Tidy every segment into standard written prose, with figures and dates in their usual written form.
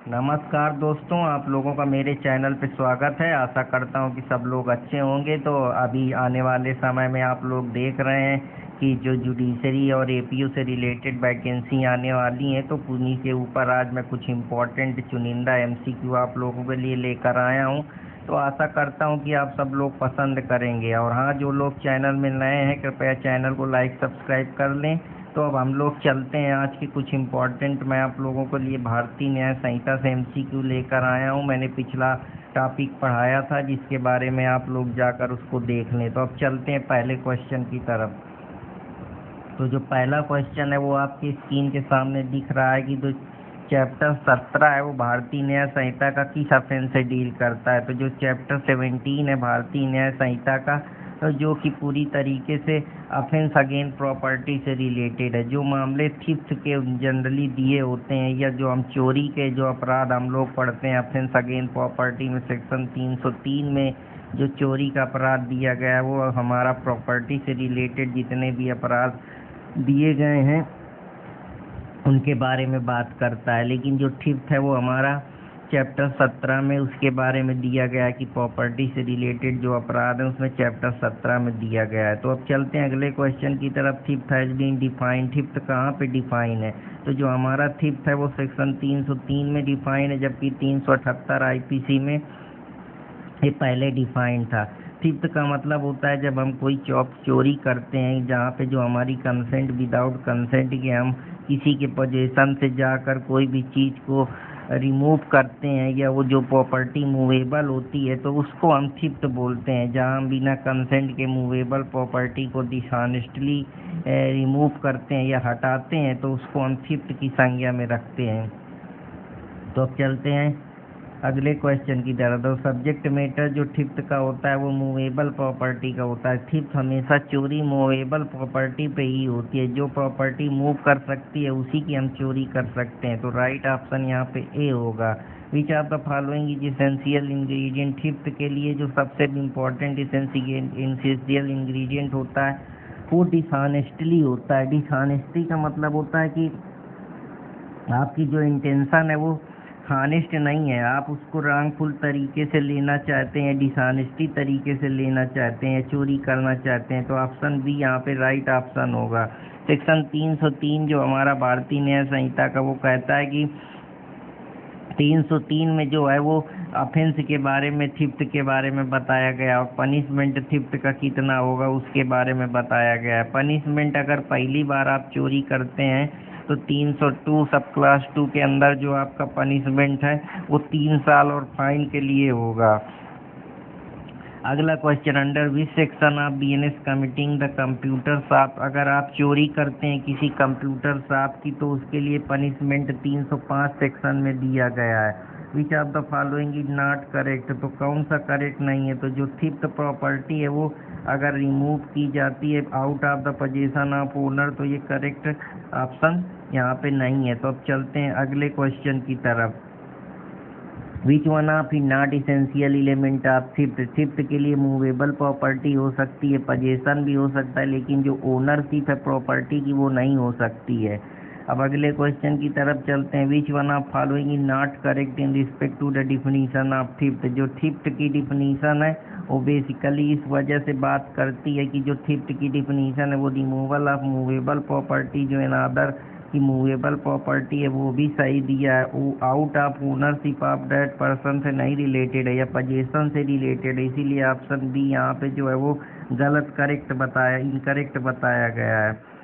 नमस्कार दोस्तों, आप लोगों का मेरे चैनल पे स्वागत है। आशा करता हूँ कि सब लोग अच्छे होंगे। तो अभी आने वाले समय में आप लोग देख रहे हैं कि जो जुडिशरी और एपीयू से रिलेटेड वैकेंसी आने वाली हैं, तो उन्हीं के ऊपर आज मैं कुछ इम्पोर्टेंट चुनिंदा एमसीक्यू आप लोगों के लिए लेकर आया हूँ। तो आशा करता हूँ कि आप सब लोग पसंद करेंगे। और हाँ, जो लोग चैनल में नए हैं कृपया चैनल को लाइक सब्सक्राइब कर लें। तो अब हम लोग चलते हैं। आज की कुछ इम्पोर्टेंट मैं आप लोगों के लिए भारतीय न्याय संहिता से एमसीक्यू लेकर आया हूँ। मैंने पिछला टॉपिक पढ़ाया था जिसके बारे में आप लोग जाकर उसको देख लें। तो अब चलते हैं पहले क्वेश्चन की तरफ। तो जो पहला क्वेश्चन है वो आपकी स्क्रीन के सामने दिख रहा है कि जो चैप्टर 17 है वो भारतीय न्याय संहिता का किस ऑफेंस से डील करता है। तो जो चैप्टर 17 है भारतीय न्याय संहिता का, तो जो कि पूरी तरीके से ऑफेंस अगेन प्रॉपर्टी से रिलेटेड है। जो मामले थिफ्ट के जनरली दिए होते हैं, या जो हम चोरी के जो अपराध हम लोग पढ़ते हैं ऑफेंस अगेन प्रॉपर्टी में सेक्शन 303 में जो चोरी का अपराध दिया गया है वो हमारा प्रॉपर्टी से रिलेटेड जितने भी अपराध दिए गए हैं उनके बारे में बात करता है। लेकिन जो थिफ्ट है वो हमारा चैप्टर 17 में उसके बारे में दिया गया है कि प्रॉपर्टी से रिलेटेड जो अपराध है उसमें चैप्टर 17 में दिया गया है। तो अब चलते हैं अगले क्वेश्चन की तरफ। Theft has been defined, theft कहाँ पे डिफाइन है? तो जो हमारा थिफ्ट है वो सेक्शन 303 में डिफाइन है, जबकि 378 आईपीसी में ये पहले डिफाइंड था। थिफ्ट का मतलब होता है जब हम कोई चोरी करते हैं जहाँ पे जो हमारी कंसेंट विदाउट कंसेंट के हम किसी के पोजेशन से जाकर कोई भी चीज़ को रिमूव करते हैं, या वो जो प्रॉपर्टी मूवेबल होती है तो उसको हम थिफ्ट बोलते हैं। जहाँ हम बिना कंसेंट के मूवेबल प्रॉपर्टी को डिसऑनेस्टली रिमूव करते हैं या हटाते हैं तो उसको हम थिफ्ट की संज्ञा में रखते हैं। तो अब चलते हैं अगले क्वेश्चन की तरफ। तो सब्जेक्ट मैटर जो थिफ्ट का होता है वो मूवेबल प्रॉपर्टी का होता है। थिफ्ट हमेशा चोरी मूवेबल प्रॉपर्टी पे ही होती है। जो प्रॉपर्टी मूव कर सकती है उसी की हम चोरी कर सकते हैं। तो राइट ऑप्शन यहाँ पे ए होगा। विच of the following is essential ingredient? Theft के लिए जो सबसे इम्पोर्टेंट इसेंशियल इंग्रेडिएंट होता है वो डिसऑनेस्टली होता है। डिसऑनेस्टी का मतलब होता है कि आपकी जो इंटेंशन है वो हॉनेस्ट नहीं है, आप उसको रॉन्गफुल तरीके से लेना चाहते हैं, डिसऑनेस्टी तरीके से लेना चाहते हैं, चोरी करना चाहते हैं। तो ऑप्शन बी यहाँ पे राइट ऑप्शन होगा। सेक्शन 303 जो हमारा भारतीय न्याय संहिता का वो कहता है कि 303 में जो है वो ऑफेंस के बारे में थिफ्ट के बारे में बताया गया, और पनिशमेंट थिफ्ट का कितना होगा उसके बारे में बताया गया है। पनिशमेंट अगर पहली बार आप चोरी करते हैं तो 302 सब क्लास 2 के अंदर जो आपका पनिशमेंट है वो 3 साल और फाइन के लिए होगा। अगला question, under which section of BNS committing the computer shop? अगर आप चोरी करते हैं किसी कंप्यूटर शॉप की तो उसके लिए पनिशमेंट 305 सेक्शन में दिया गया है। विच of the following is not correct? तो कौन सा करेक्ट नहीं है? तो जो थिफ्ट प्रॉपर्टी है वो अगर रिमूव की जाती है out of the position of owner तो ये करेक्ट ऑप्शन यहाँ पे नहीं है। तो अब चलते हैं अगले क्वेश्चन की तरफ। विच one of is not essential element of theft? Theft के लिए मूवेबल प्रॉपर्टी हो सकती है, पोजेशन भी हो सकता है, लेकिन जो ओनरशिप है प्रॉपर्टी की वो नहीं हो सकती है। अब अगले क्वेश्चन की तरफ चलते हैं। Which one of following is not correct in respect to the definition of theft? जो थिफ्ट की डिफिनीशन है वो बेसिकली इस वजह से बात करती है कि जो थिफ्ट की डिफिनीशन है वो रिमूवल ऑफ मूवेबल प्रॉपर्टी जो इन अदर की मूवेबल प्रॉपर्टी है वो भी सही दिया है, वो out of ownership of that person से नहीं रिलेटेड है या पोजेशन से रिलेटेड है। इसीलिए ऑप्शन बी यहाँ पे जो है वो गलत इनकरेक्ट बताया गया है।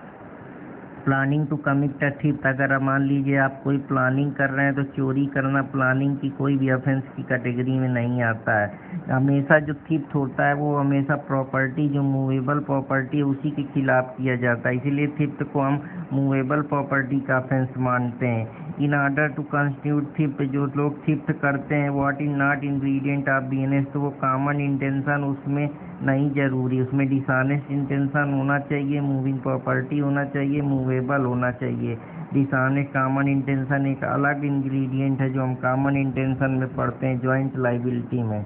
Planning to commit a theft, अगर मान लीजिए आप कोई प्लानिंग कर रहे हैं तो चोरी करना प्लानिंग की कोई भी ऑफेंस की कैटेगरी में नहीं आता है। हमेशा जो थिफ्ट होता है वो हमेशा प्रॉपर्टी जो मूवेबल प्रॉपर्टी है उसी के खिलाफ किया जाता है, इसीलिए थिफ्ट को हम मूवेबल प्रॉपर्टी का ऑफेंस मानते हैं। In order to constitute theft, जो लोग थिफ्ट करते हैं what is not ingredient of BNS? तो वो कॉमन इंटेंशन उसमें नहीं जरूरी, उसमें डिसऑनेस्ट इंटेंशन होना चाहिए, मूविंग प्रॉपर्टी होना चाहिए, मूवेबल होना चाहिए। डिसऑनेस्ट कॉमन इंटेंशन एक अलग इंग्रेडिएंट है जो हम कॉमन इंटेंशन में पढ़ते हैं जॉइंट लाइबिलिटी में।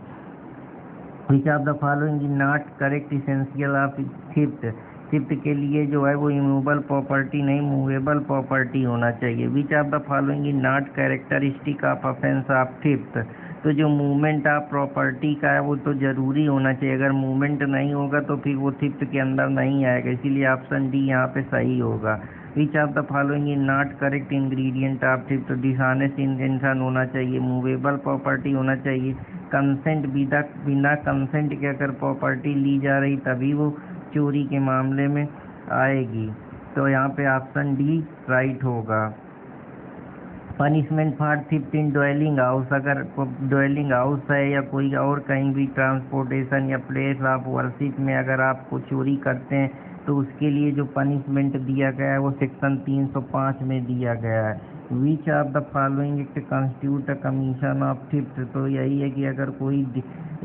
विच of the following is not correct essential of theft? Theft के लिए जो है वो इमूवेबल प्रॉपर्टी नहीं मूवेबल प्रॉपर्टी होना चाहिए। विच of the following is not characteristic of offence of theft. तो जो मूवमेंट ऑफ प्रॉपर्टी का है वो तो ज़रूरी होना चाहिए, अगर मूवमेंट नहीं होगा तो फिर वो थिफ्ट के अंदर नहीं आएगा, इसीलिए ऑप्शन डी यहाँ पे सही होगा। विच of the following is not correct ingredient of theft. Dishonest intention होना चाहिए, मूवेबल प्रॉपर्टी होना चाहिए, कंसेंट बिना कंसेंट के अगर प्रॉपर्टी ली जा रही तभी वो चोरी के मामले में आएगी। तो यहाँ पे ऑप्शन डी राइट होगा। Punishment for theft in dwelling house, अगर ड्वेलिंग हाउस है या कोई और कहीं भी ट्रांसपोर्टेशन या प्लेस ऑफ वर्शिप में अगर आप को चोरी करते हैं तो उसके लिए जो पनिशमेंट दिया गया है वो सेक्शन 305 में दिया गया है। विच of the following act constitute a commission of theft. तो यही है कि अगर कोई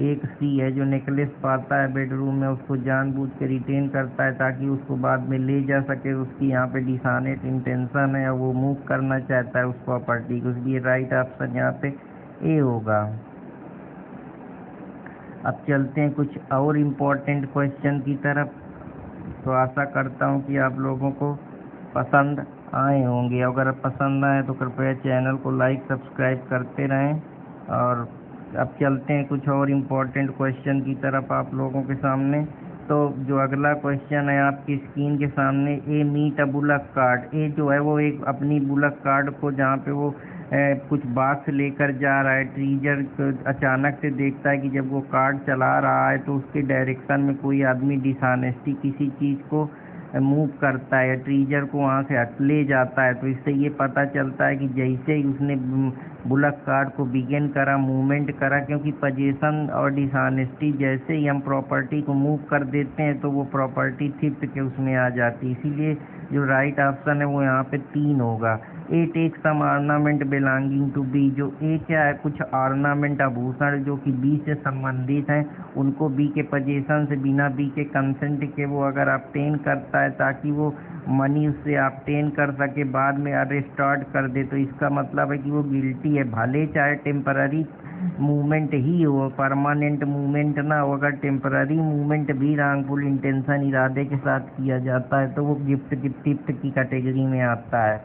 एक सी है जो नेकलेस पाता है बेडरूम में, उसको जानबूझ के रिटेन करता है ताकि उसको बाद में ले जा सके, उसकी यहाँ पे डिसऑनेस्ट इंटेंशन है, वो मूव करना चाहता है उस प्रॉपर्टी को, इसलिए राइट ऑप्शन यहाँ पे ए होगा। अब चलते हैं कुछ और इम्पोर्टेंट क्वेश्चन की तरफ। तो आशा करता हूँ कि आप लोगों को पसंद आए होंगे, अगर पसंद आए तो कृपया चैनल को लाइक सब्सक्राइब करते रहें। और अब चलते हैं कुछ और इम्पोर्टेंट क्वेश्चन की तरफ आप लोगों के सामने। तो जो अगला क्वेश्चन है आपकी स्क्रीन के सामने, ए मीट अ बुलक कार्ट। ए जो है वो एक अपनी बुलक कार्ट को जहाँ पे वो कुछ बाक्स लेकर जा रहा है, ट्रीजर अचानक से देखता है कि जब वो कार्ट चला रहा है तो उसके डायरेक्शन में कोई आदमी डिसऑनेस्टी किसी चीज़ को मूव करता है, ट्रीजर को वहाँ से हट ले जाता है। तो इससे ये पता चलता है कि जैसे ही उसने बुलक कार्ट को बिगिन करा, मूवमेंट करा, क्योंकि पोजीशन और डिसऑनेस्टी जैसे ही हम प्रॉपर्टी को मूव कर देते हैं तो वो प्रॉपर्टी थिफ्ट के उसमें आ जाती है, इसीलिए जो राइट ऑप्शन है वो यहाँ पे 3 होगा। A take some ornament belonging to B. जो ए क्या है, कुछ ऑर्नामेंट आभूषण जो कि बी से संबंधित हैं उनको बी के पोजीशन से बिना बी के कंसेंट के वो अगर ऑब्टेन करता है ताकि वो मनी उससे ऑब्टेन कर सके, बाद में अरेस्टार्ट कर दे, तो इसका मतलब है कि वो गिल्टी है, भले चाहे टेम्पररी मूवमेंट ही हो, परमानेंट मूवमेंट ना हो। अगर टेम्पररी मूवमेंट भी रॉन्गफुल इंटेंशन इरादे के साथ किया जाता है तो वो गिफ्ट की कैटेगरी में आता है।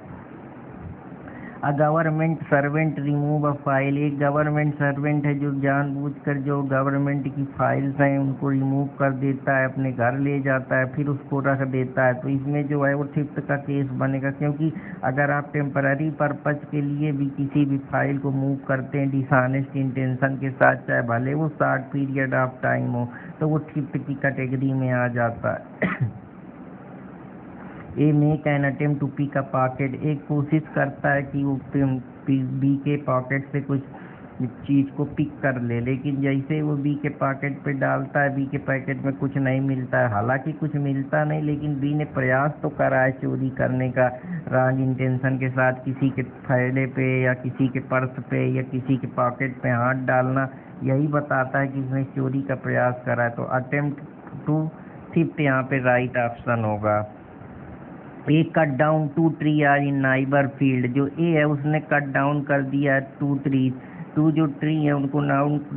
A government servant remove a file. एक गवर्नमेंट सर्वेंट है जो जानबूझकर जो गवर्नमेंट की फाइल्स हैं उनको रिमूव कर देता है, अपने घर ले जाता है, फिर उसको रख देता है। तो इसमें जो है वो थिफ्ट का केस बनेगा, क्योंकि अगर आप टेम्पररी पर्पज के लिए भी किसी भी फाइल को मूव करते हैं डिसऑनेस्ट इंटेंशन के साथ, चाहे भले वो शॉर्ट पीरियड ऑफ टाइम हो, तो वो थिफ्ट की कैटेगरी में आ जाता है। A make an attempt to pick a pocket. एक कोशिश करता है कि वो बी के पॉकेट से कुछ चीज़ को पिक कर ले, लेकिन जैसे वो बी के पॉकेट पे डालता है बी के पैकेट में कुछ नहीं मिलता है। हालांकि कुछ मिलता नहीं, लेकिन बी ने प्रयास तो करा है चोरी करने का रॉन्ग इंटेंशन के साथ, किसी के थैले पे या किसी के पर्स पे या किसी के पॉकेट पे हाथ डालना यही बताता है कि उसने चोरी का प्रयास करा है। तो अटेम्प्ट टू थिफ्ट यहाँ पे राइट ऑप्शन होगा। A cut down 2 tree are in neighbour field. जो ए है उसने कट डाउन कर दिया है 2 ट्री, 2 जो ट्री है उनको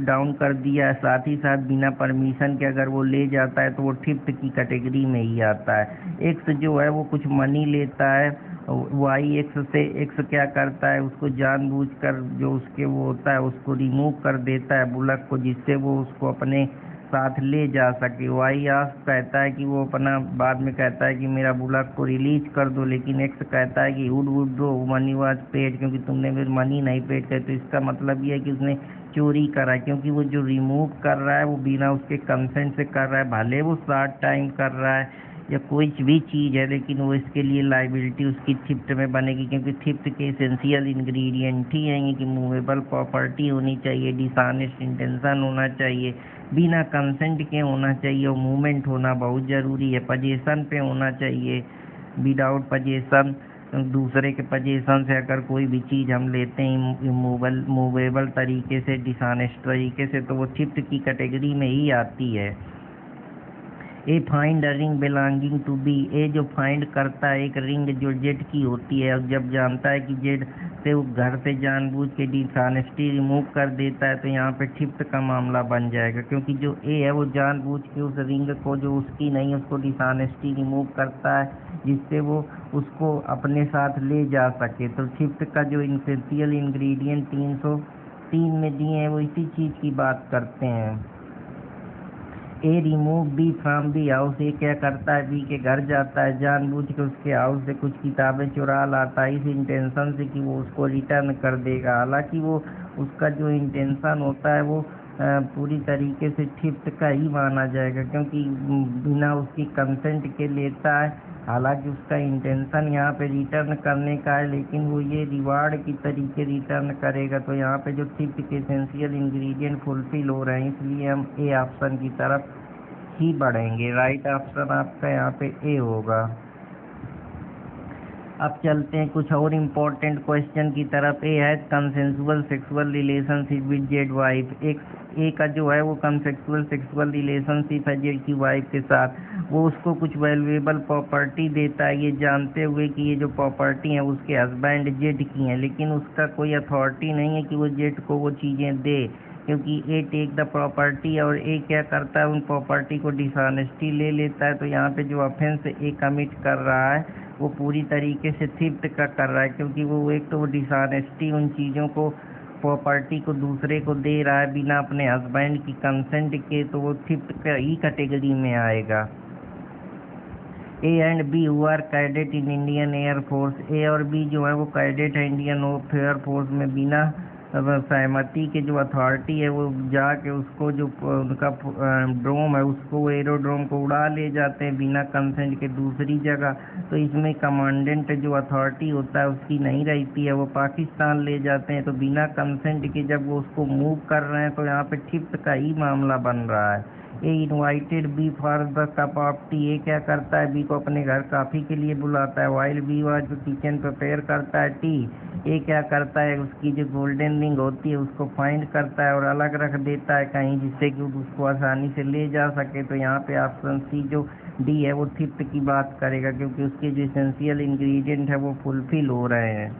डाउन कर दिया है, साथ ही साथ बिना परमिशन के अगर वो ले जाता है तो वो थिफ्ट की कैटेगरी में ही आता है। एक्स जो है वो कुछ मनी लेता है, वाई एक्स से एक्स क्या करता है, उसको जानबूझकर जो उसके वो होता है उसको रिमूव कर देता है बुलक को, जिससे वो उसको अपने साथ ले जा सके। वाई आस कहता है कि वो अपना बाद में कहता है कि मेरा बुलक को रिलीज कर दो, लेकिन एक्स कहता है कि वुड दो मनी वाज पेड, क्योंकि तुमने मेरी मनी नहीं पेड कर। तो इसका मतलब ये है कि उसने चोरी करा है, क्योंकि वो जो रिमूव कर रहा है वो बिना उसके कंसेंट से कर रहा है, भले वो शॉर्ट टाइम कर रहा है या कोई भी चीज़ है, लेकिन वो इसके लिए लाइबिलिटी उसकी थिफ्ट में बनेगी, क्योंकि थिफ्ट के एसेंशियल इंग्रेडिएंट ही हैं कि मूवेबल प्रॉपर्टी होनी चाहिए, डिसऑनेस्ट इंटेंशन होना चाहिए, बिना कंसेंट के होना चाहिए, और मूवमेंट होना बहुत ज़रूरी है, पोजीशन पे होना चाहिए। विदाउट पोजीशन दूसरे के पोजीशन से अगर कोई भी चीज़ हम लेते हैं मूवेबल तरीके से, डिसऑनेस्ट तरीके से, तो वो थिफ्ट की कैटेगरी में ही आती है। A find a ring belonging to B, A जो फाइंड करता है एक रिंग जो जेड की होती है, और जब जानता है कि जेड से वो घर से जानबूझ के डिसऑनेस्टी रिमूव कर देता है तो यहाँ पे थिफ्ट का मामला बन जाएगा, क्योंकि जो ए है वो जानबूझ के उस रिंग को जो उसकी नहीं उसको डिसऑनेस्टी रिमूव करता है, जिससे वो उसको अपने साथ ले जा सके। तो थिफ्ट का जो इसेंशियल इंग्रेडिएंट 303 में दिए हैं वो इसी चीज़ की बात करते हैं। A remove B from B house, A क्या करता है बी के घर जाता है, जानबूझ के उसके हाउस से कुछ किताबें चुरा लाता है इस इंटेंशन से कि वो उसको रिटर्न कर देगा। हालांकि वो उसका जो इंटेंशन होता है वो पूरी तरीके से थिफ्ट का ही माना जाएगा, क्योंकि बिना उसकी कंसेंट के लेता है। हालांकि उसका इंटेंशन यहाँ पे रिटर्न करने का है, लेकिन वो ये रिवार्ड की तरीके रिटर्न करेगा। तो यहाँ पे जो थिफ्ट के एसेंशियल इंग्रेडिएंट फुलफिल हो रहे हैं, इसलिए हम ए ऑप्शन की तरफ ही बढ़ेंगे। राइट ऑप्शन आपका यहाँ पे ए होगा। अब चलते हैं कुछ और इम्पोर्टेंट क्वेश्चन की तरफ। ए है consensual sexual relationship with Z wife. एक ए का जो है वो कंसेक्सुअल सेक्सुअल रिलेशनशिप है जेड की वाइफ के साथ। वो उसको कुछ वैल्यूएबल प्रॉपर्टी देता है, ये जानते हुए कि ये जो प्रॉपर्टी है उसके हस्बैंड जेड की हैं, लेकिन उसका कोई अथॉरिटी नहीं है कि वो जेड को वो चीज़ें दे, क्योंकि ए टेक द प्रॉपर्टी और ए क्या करता है उन प्रॉपर्टी को डिसऑनेस्टी ले लेता है। तो यहाँ पे जो ऑफेंस ए कमिट कर रहा है वो पूरी तरीके से थिफ्ट का कर रहा है, क्योंकि वो एक तो वो डिसऑनेस्टी उन चीज़ों को प्रॉपर्टी को दूसरे को दे रहा है बिना अपने हस्बैंड की कंसेंट के, तो वो थिफ्ट का ही कैटेगरी में आएगा। A and B who are cadet in Indian Air Force, A और बी जो है वो कैडेट है इंडियन एयर फोर्स में, बिना सहमति के जो अथॉरिटी है वो जाके उसको जो उनका ड्रोम है उसको एरोड्रोम को उड़ा ले जाते हैं बिना कंसेंट के दूसरी जगह। तो इसमें कमांडेंट जो अथॉरिटी होता है उसकी नहीं रहती है, वो पाकिस्तान ले जाते हैं। तो बिना कंसेंट के जब वो उसको मूव कर रहे हैं तो यहाँ पे थिफ्ट का ही मामला बन रहा है। A invited B for the cup of tea, A क्या करता है बी को अपने घर कॉफ़ी के लिए बुलाता है, वाइल बी वाज जो किचन प्रिपेयर करता है टी। ए क्या करता है उसकी जो गोल्डन रिंग होती है उसको फाइंड करता है और अलग रख देता है कहीं, जिससे कि उसको आसानी से ले जा सके। तो यहाँ पे ऑप्शन सी जो डी है वो थिफ्ट की बात करेगा, क्योंकि उसके जो एसेंशियल इंग्रेडिएंट है वो फुलफिल हो रहे हैं।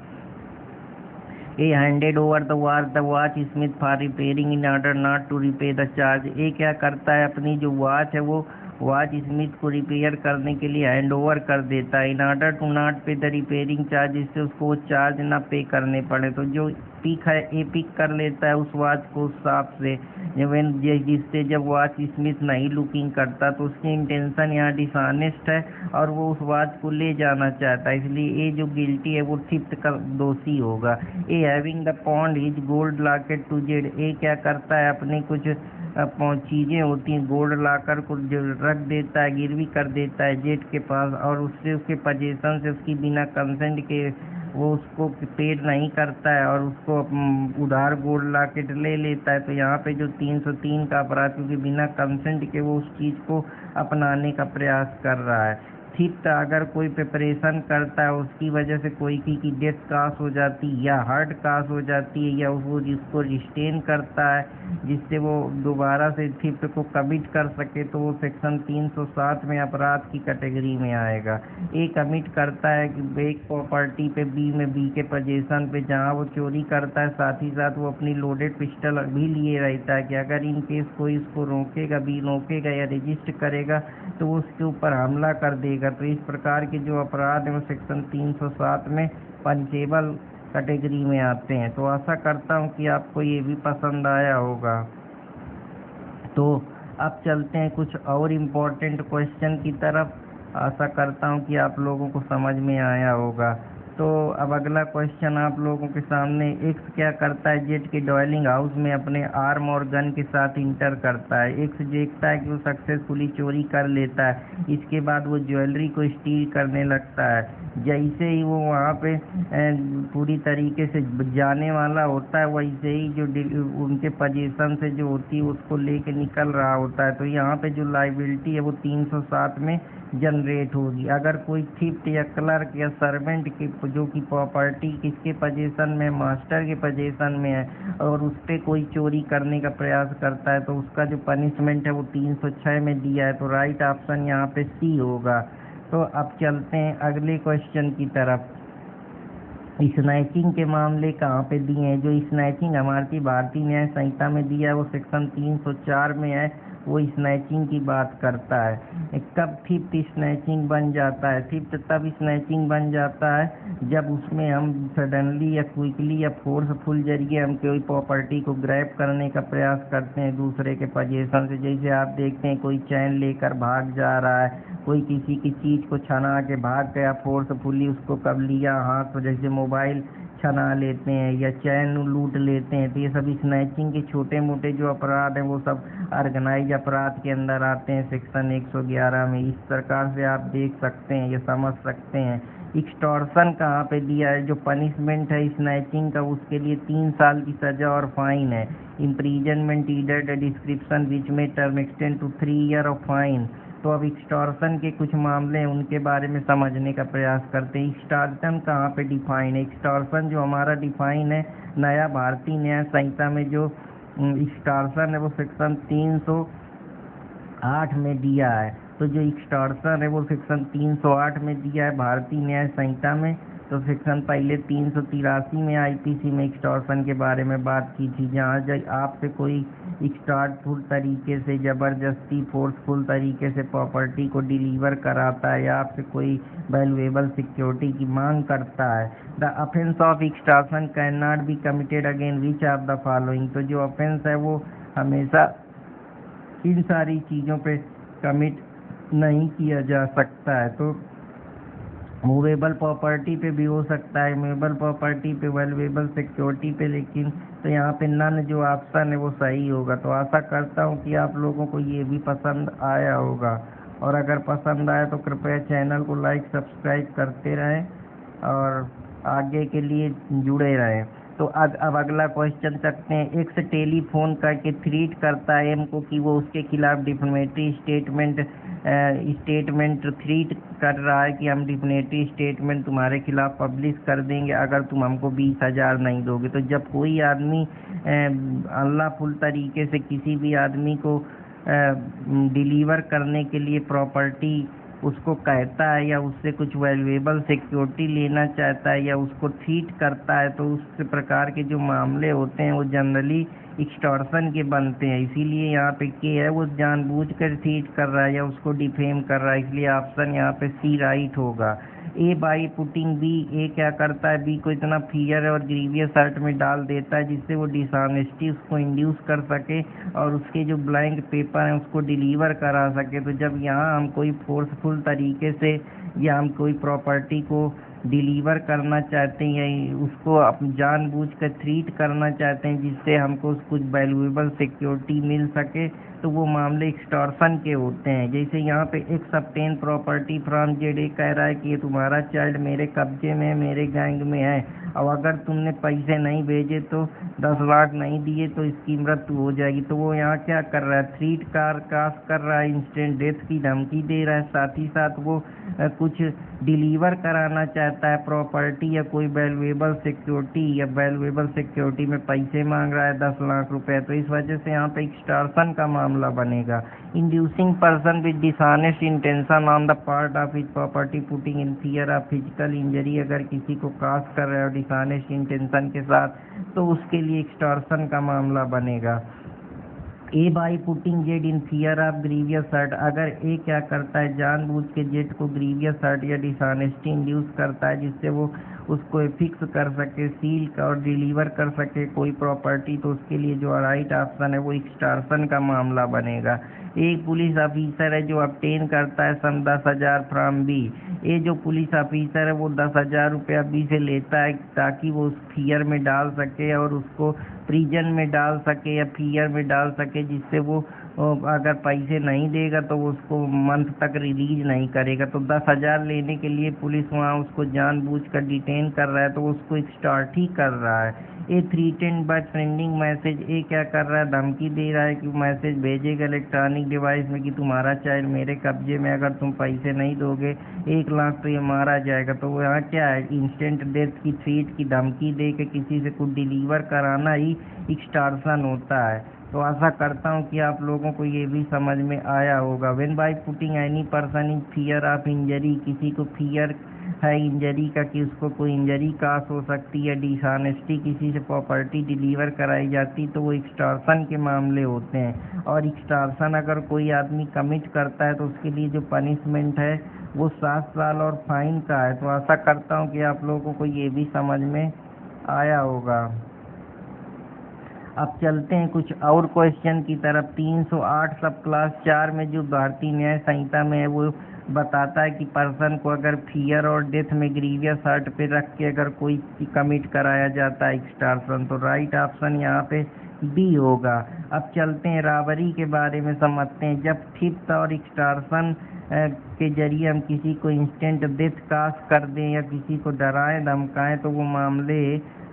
A handed over the watch smith for repairing in order not to repay the charge, A क्या करता है अपनी जो वॉच है वो वॉच स्मिथ को रिपेयर करने के लिए हैंड ओवर कर देता है, इन ऑर्डर टू नॉट पे द रिपेयरिंग चार्ज, जिससे उसको वो चार्ज ना पे करने पड़े। तो जो पिक है ए पिक कर लेता है उस वॉच को उस शॉप से, जिससे जब वॉच स्मिथ नहीं लुकिंग करता तो उसकी इंटेंशन यहाँ डिसऑनेस्ट है और वो उस वॉच को ले जाना चाहता है, इसलिए ए जो गिल्टी है वो थिफ्ट का दोषी होगा। A having the pawned his gold locket to Z, A क्या करता है अपने कुछ चीज़ें होती हैं गोल्ड लाकर को जो रख देता है गिरवी कर देता है जेड के पास, और उससे उसके पजेशन से उसकी बिना कंसेंट के वो उसको पेड नहीं करता है और उसको उधार गोल्ड लॉकेट ले लेता है। तो यहाँ पे जो 303 का अपराध, क्योंकि बिना कंसेंट के वो उस चीज़ को अपनाने का प्रयास कर रहा है। थिफ्ट अगर कोई प्रिपरेशन करता है उसकी वजह से कोई की डेथ कास हो जाती है या हार्ट कास हो जाती है, या वो जिसको रिस्टेन करता है जिससे वो दोबारा से थिफ्ट को कमिट कर सके, तो वो सेक्शन 307 में अपराध की कैटेगरी में आएगा। ए कमिट करता है कि एक प्रॉपर्टी पे बी में बी के पोजीशन पे जहाँ वो चोरी करता है, साथ ही साथ वो अपनी लोडेड पिस्टल भी लिए रहता है कि अगर इन केस कोई इसको रोकेगा बी रोकेगा या रजिस्ट करेगा तो वो उसके ऊपर हमला कर देगा। तो इस प्रकार के जो अपराध हैं वो सेक्शन 307 में पंचेबल कैटेगरी में आते हैं। तो आशा करता हूँ कि आपको ये भी पसंद आया होगा। तो अब चलते हैं कुछ और इम्पोर्टेंट क्वेश्चन की तरफ। आशा करता हूँ कि आप लोगों को समझ में आया होगा। तो अब अगला क्वेश्चन आप लोगों के सामने, एक्स क्या करता है जेड के डॉयलिंग हाउस में अपने आर्म और गन के साथ इंटर करता है। एक्स देखता है कि वो सक्सेसफुली चोरी कर लेता है, इसके बाद वो ज्वेलरी को स्टील करने लगता है। जैसे ही वो वहाँ पे पूरी तरीके से जाने वाला होता है, वैसे ही जो उनके पोजीशन से जो होती है उसको लेके निकल रहा होता है। तो यहाँ पे जो लाइबिलिटी है वो 307 में जनरेट होगी। अगर कोई थिफ्ट या क्लर्क या सर्वेंट की जो कि प्रॉपर्टी किसके पोजीशन में, मास्टर के पोजीशन में है, और उस पर कोई चोरी करने का प्रयास करता है तो उसका जो पनिशमेंट है वो 306 में दिया है। तो राइट ऑप्शन यहाँ पे सी होगा। तो अब चलते हैं अगले क्वेश्चन की तरफ। स्नैचिंग के मामले कहाँ पे दिए हैं? जो स्नैचिंग हमारी भारतीय न्याय संहिता में दिया है वो सेक्शन 304 में है, वो स्नैचिंग की बात करता है। कब थिफ्ट स्नैचिंग बन जाता है? थिफ्ट तब स्नैचिंग बन जाता है जब उसमें हम सडनली या क्विकली या फोर्सफुल जरिए हम कोई प्रॉपर्टी को ग्रैब करने का प्रयास करते हैं दूसरे के पोजीशन से। जैसे आप देखते हैं कोई चैन लेकर भाग जा रहा है, कोई किसी की चीज़ को छना के भाग गया, फोर्सफुली उसको कब लिया हाथ, तो जैसे मोबाइल छना लेते हैं या चैन लूट लेते हैं, तो ये सब स्नैचिंग के छोटे मोटे जो अपराध हैं वो सब ऑर्गेनाइज अपराध के अंदर आते हैं सेक्शन 111 में। इस प्रकार से आप देख सकते हैं, ये समझ सकते हैं। एक्सटॉर्शन कहाँ पे दिया है? जो पनिशमेंट है स्नैचिंग का उसके लिए 3 साल की सज़ा और फाइन है। इम्प्रीजनमेंट ईडर डिस्क्रिप्शन विच में term extend to 3 year of fine. तो अब एक्सटॉर्शन के कुछ मामले हैं उनके बारे में समझने का प्रयास करते हैं। एक्सटॉर्शन कहाँ पे डिफाइन है? एक्सटॉर्शन जो हमारा डिफाइन है नया भारतीय न्याय संहिता में जो एक्सटॉर्शन है वो सेक्शन 308 में दिया है। तो जो एक्सटॉर्शन है वो सेक्शन 308 में दिया है भारतीय न्याय संहिता में। तो सेक्शन पहले 383 में आईपीसी में एक्सटॉर्शन के बारे में बात की थी, जहाँ आपसे कोई एक्सटॉर्टफुल तरीके से ज़बरदस्ती फोर्सफुल तरीके से प्रॉपर्टी को डिलीवर कराता है या आपसे कोई वैल्यूएबल सिक्योरिटी की मांग करता है। The offence of extortion can not be committed again which of the following. तो जो ऑफेंस है वो हमेशा इन सारी चीज़ों पे कमिट नहीं किया जा सकता है। तो मूवेबल प्रॉपर्टी पे भी हो सकता है, मूवेबल प्रॉपर्टी पे, वैल्यूएबल सिक्योरिटी पे, लेकिन तो यहाँ पे नन जो ऑप्शन है वो सही होगा। तो आशा करता हूँ कि आप लोगों को ये भी पसंद आया होगा, और अगर पसंद आया तो कृपया चैनल को लाइक सब्सक्राइब करते रहें और आगे के लिए जुड़े रहें। तो अब अगला क्वेश्चन सकते हैं। एक्स टेलीफोन करके थ्रीट करता है एम को कि वो उसके खिलाफ डिफेमेटरी स्टेटमेंट थ्रीट कर रहा है कि हम डिफेमेटरी स्टेटमेंट तुम्हारे खिलाफ पब्लिश कर देंगे अगर तुम हमको 20,000 नहीं दोगे। तो जब कोई आदमी अनलॉफुल तरीके से किसी भी आदमी को डिलीवर करने के लिए प्रॉपर्टी उसको कहता है या उससे कुछ वैल्यूएबल सिक्योरिटी लेना चाहता है या उसको थ्रीट करता है, तो उस प्रकार के जो मामले होते हैं वो जनरली एक्सटॉर्शन के बनते हैं। इसीलिए यहाँ पे के है वो जानबूझकर थ्रीट कर रहा है या उसको डिफेम कर रहा है, इसलिए ऑप्शन यहाँ पे सी राइट होगा। ए बाई पुटिंग बी, ए क्या करता है? बी को इतना फियर और ग्रीवियस हर्ट में डाल देता है जिससे वो डिसऑनेस्टी उसको इंड्यूस कर सके और उसके जो ब्लैंक पेपर हैं उसको डिलीवर करा सके। तो जब यहाँ हम कोई फोर्सफुल तरीके से या हम कोई प्रॉपर्टी को डिलीवर करना चाहते हैं या उसको जानबूझ कर थ्रीट करना चाहते हैं जिससे हमको कुछ वैल्यूएबल सिक्योरिटी मिल सके, तो वो मामले एक्सटॉर्शन के होते हैं। जैसे यहाँ पे x obtain property from Z, कह रहा है कि ये तुम्हारा चाइल्ड मेरे कब्जे में, मेरे गैंग में है, और अगर तुमने पैसे नहीं भेजे तो 10 लाख नहीं दिए तो इसकी मृत्यु हो जाएगी। तो वो यहाँ क्या कर रहा है? थ्रीट कास्ट कर रहा है, इंस्टेंट डेथ की धमकी दे रहा है, साथ ही साथ वो कुछ डिलीवर कराना चाहता है प्रॉपर्टी या कोई वैल्यूएबल सिक्योरिटी, या वैल्यूएबल सिक्योरिटी में पैसे मांग रहा है 10 लाख रुपए। तो इस वजह से यहाँ पे एक्सटॉर्शन का मामला बनेगा। Inducing person with dishonest intention on the part of his property putting in fear of physical injury, अगर किसी को कास्ट कर रहा है डिसऑनेस्ट इंटेंशन के साथ, तो उसके लिए एक्सटॉर्शन का मामला बनेगा। A by putting Z in fear of grievous hurt, अगर ए क्या करता है? जानबूझ के जेड को ग्रीवियस हर्ट या डिसऑनेस्टी इंड्यूस करता है जिससे वो उसको फिक्स कर सके, सील और डिलीवर कर सके कोई प्रॉपर्टी, तो उसके लिए जो राइट ऑप्शन है वो एक्सटॉर्शन का मामला बनेगा। एक पुलिस ऑफिसर है जो ऑब्टेन करता है सम 10,000 फ्रॉम बी, ये जो पुलिस ऑफिसर है वो 10,000 रुपया बी से लेता है ताकि वो उस फियर में डाल सके और उसको प्रिजन में डाल सके या फियर में डाल सके, जिससे वो अगर पैसे नहीं देगा तो उसको मंथ तक रिलीज नहीं करेगा। तो 10,000 लेने के लिए पुलिस वहाँ उसको जानबूझकर डिटेन कर रहा है, तो उसको एक्सटॉर्ट ही कर रहा है। ए थ्रीटेंड बाय सेंडिंग मैसेज, ए क्या कर रहा है, धमकी दे रहा है कि मैसेज भेजेगा इलेक्ट्रॉनिक डिवाइस में कि तुम्हारा चाइल्ड मेरे कब्जे में, अगर तुम पैसे नहीं दोगे 1 लाख तो ये मारा जाएगा। तो वो यहाँ क्या है, इंस्टेंट डेथ की थ्रेट की धमकी दे के किसी से कुछ डिलीवर कराना ही एक्सटॉर्शन होता है। तो आशा करता हूँ कि आप लोगों को ये भी समझ में आया होगा। When by putting any person in fear of injury, किसी को फियर है इंजरी का कि उसको कोई इंजरी कास हो सकती है, डिसऑनेस्टी किसी से प्रॉपर्टी डिलीवर कराई जाती, तो वो एक्सटॉर्शन के मामले होते हैं। और एक्सटॉर्शन अगर कोई आदमी कमिट करता है तो उसके लिए जो पनिशमेंट है वो 7 साल और फाइन का है। तो आशा करता हूँ कि आप लोगों को ये भी समझ में आया होगा। अब चलते हैं कुछ और क्वेश्चन की तरफ। 308 सब क्लास 4 में जो भारतीय न्याय संहिता में है वो बताता है कि पर्सन को अगर फियर और डेथ में ग्रीवियस हर्ट पे रख के अगर कोई कमिट कराया जाता है एक्सटॉर्शन, तो राइट ऑप्शन यहाँ पे बी होगा। अब चलते हैं राबरी के बारे में समझते हैं। जब थिफ्ट और एक्सटॉर्शन के जरिए हम किसी को इंस्टेंट डेथ कास्ट कर दें या किसी को डराएं धमकाएं तो वो मामले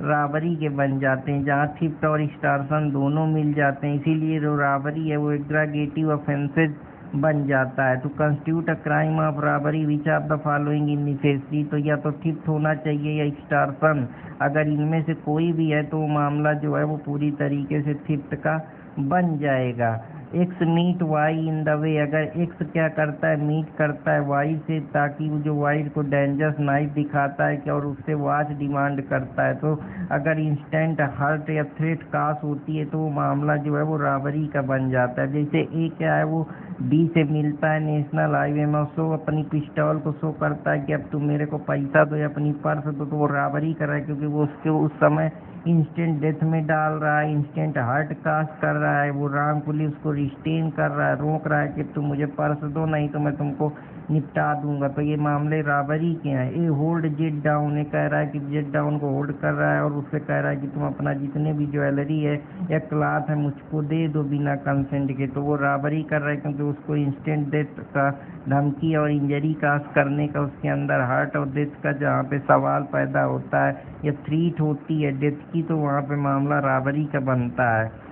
राबरी के बन जाते हैं, जहाँ थिफ्ट और एक्सटॉर्शन दोनों मिल जाते हैं। इसीलिए जो राबरी है वो एग्रागेटिव ऑफेंसेस बन जाता है। To constitute a crime of robbery which of the following in necessary, तो या तो थिफ्ट होना चाहिए या एक्सटॉर्शन। अगर इनमें से कोई भी है तो मामला जो है वो पूरी तरीके से थिफ्ट का बन जाएगा। X meet Y in the way, अगर एक्स क्या करता है, मीट करता है वाई से, ताकि वो जो वाई को डेंजरस नाइफ दिखाता है कि और उससे वॉच डिमांड करता है, तो अगर इंस्टेंट हर्ट या थ्रेट कास होती है तो वो मामला जो है वो रॉबरी का बन जाता है। जैसे ए क्या है, वो बी से मिलता है नेशनल हाईवे में, उसको अपनी पिस्टल को शो करता है कि अब तुम मेरे को पैसा दो या अपनी पर्स दो, तो वो रॉबरी कर रहा है क्योंकि वो उसके उस समय इंस्टेंट डेथ में डाल रहा है, इंस्टेंट हार्ट कास्ट कर रहा है। वो रॉन्गफुली उसको रिस्टेन कर रहा है, रोक रहा है कि तुम मुझे पर्स दो नहीं तो मैं तुमको निपटा दूंगा। तो ये मामले रॉबरी के हैं। ए होल्ड जेट डाउन, ये कह रहा है कि जेट डाउन को होल्ड कर रहा है और उससे कह रहा है कि तुम अपना जितने भी ज्वेलरी है या क्लॉथ है मुझको दे दो बिना कंसेंट के, तो वो रॉबरी कर रहा है क्योंकि उसको इंस्टेंट डेथ का धमकी और इंजरी कास्ट करने का उसके अंदर हार्ट और डेथ का जहाँ पे सवाल पैदा होता है या थ्रीट होती है डेथ की, तो वहाँ पे मामला रॉबरी का बनता है।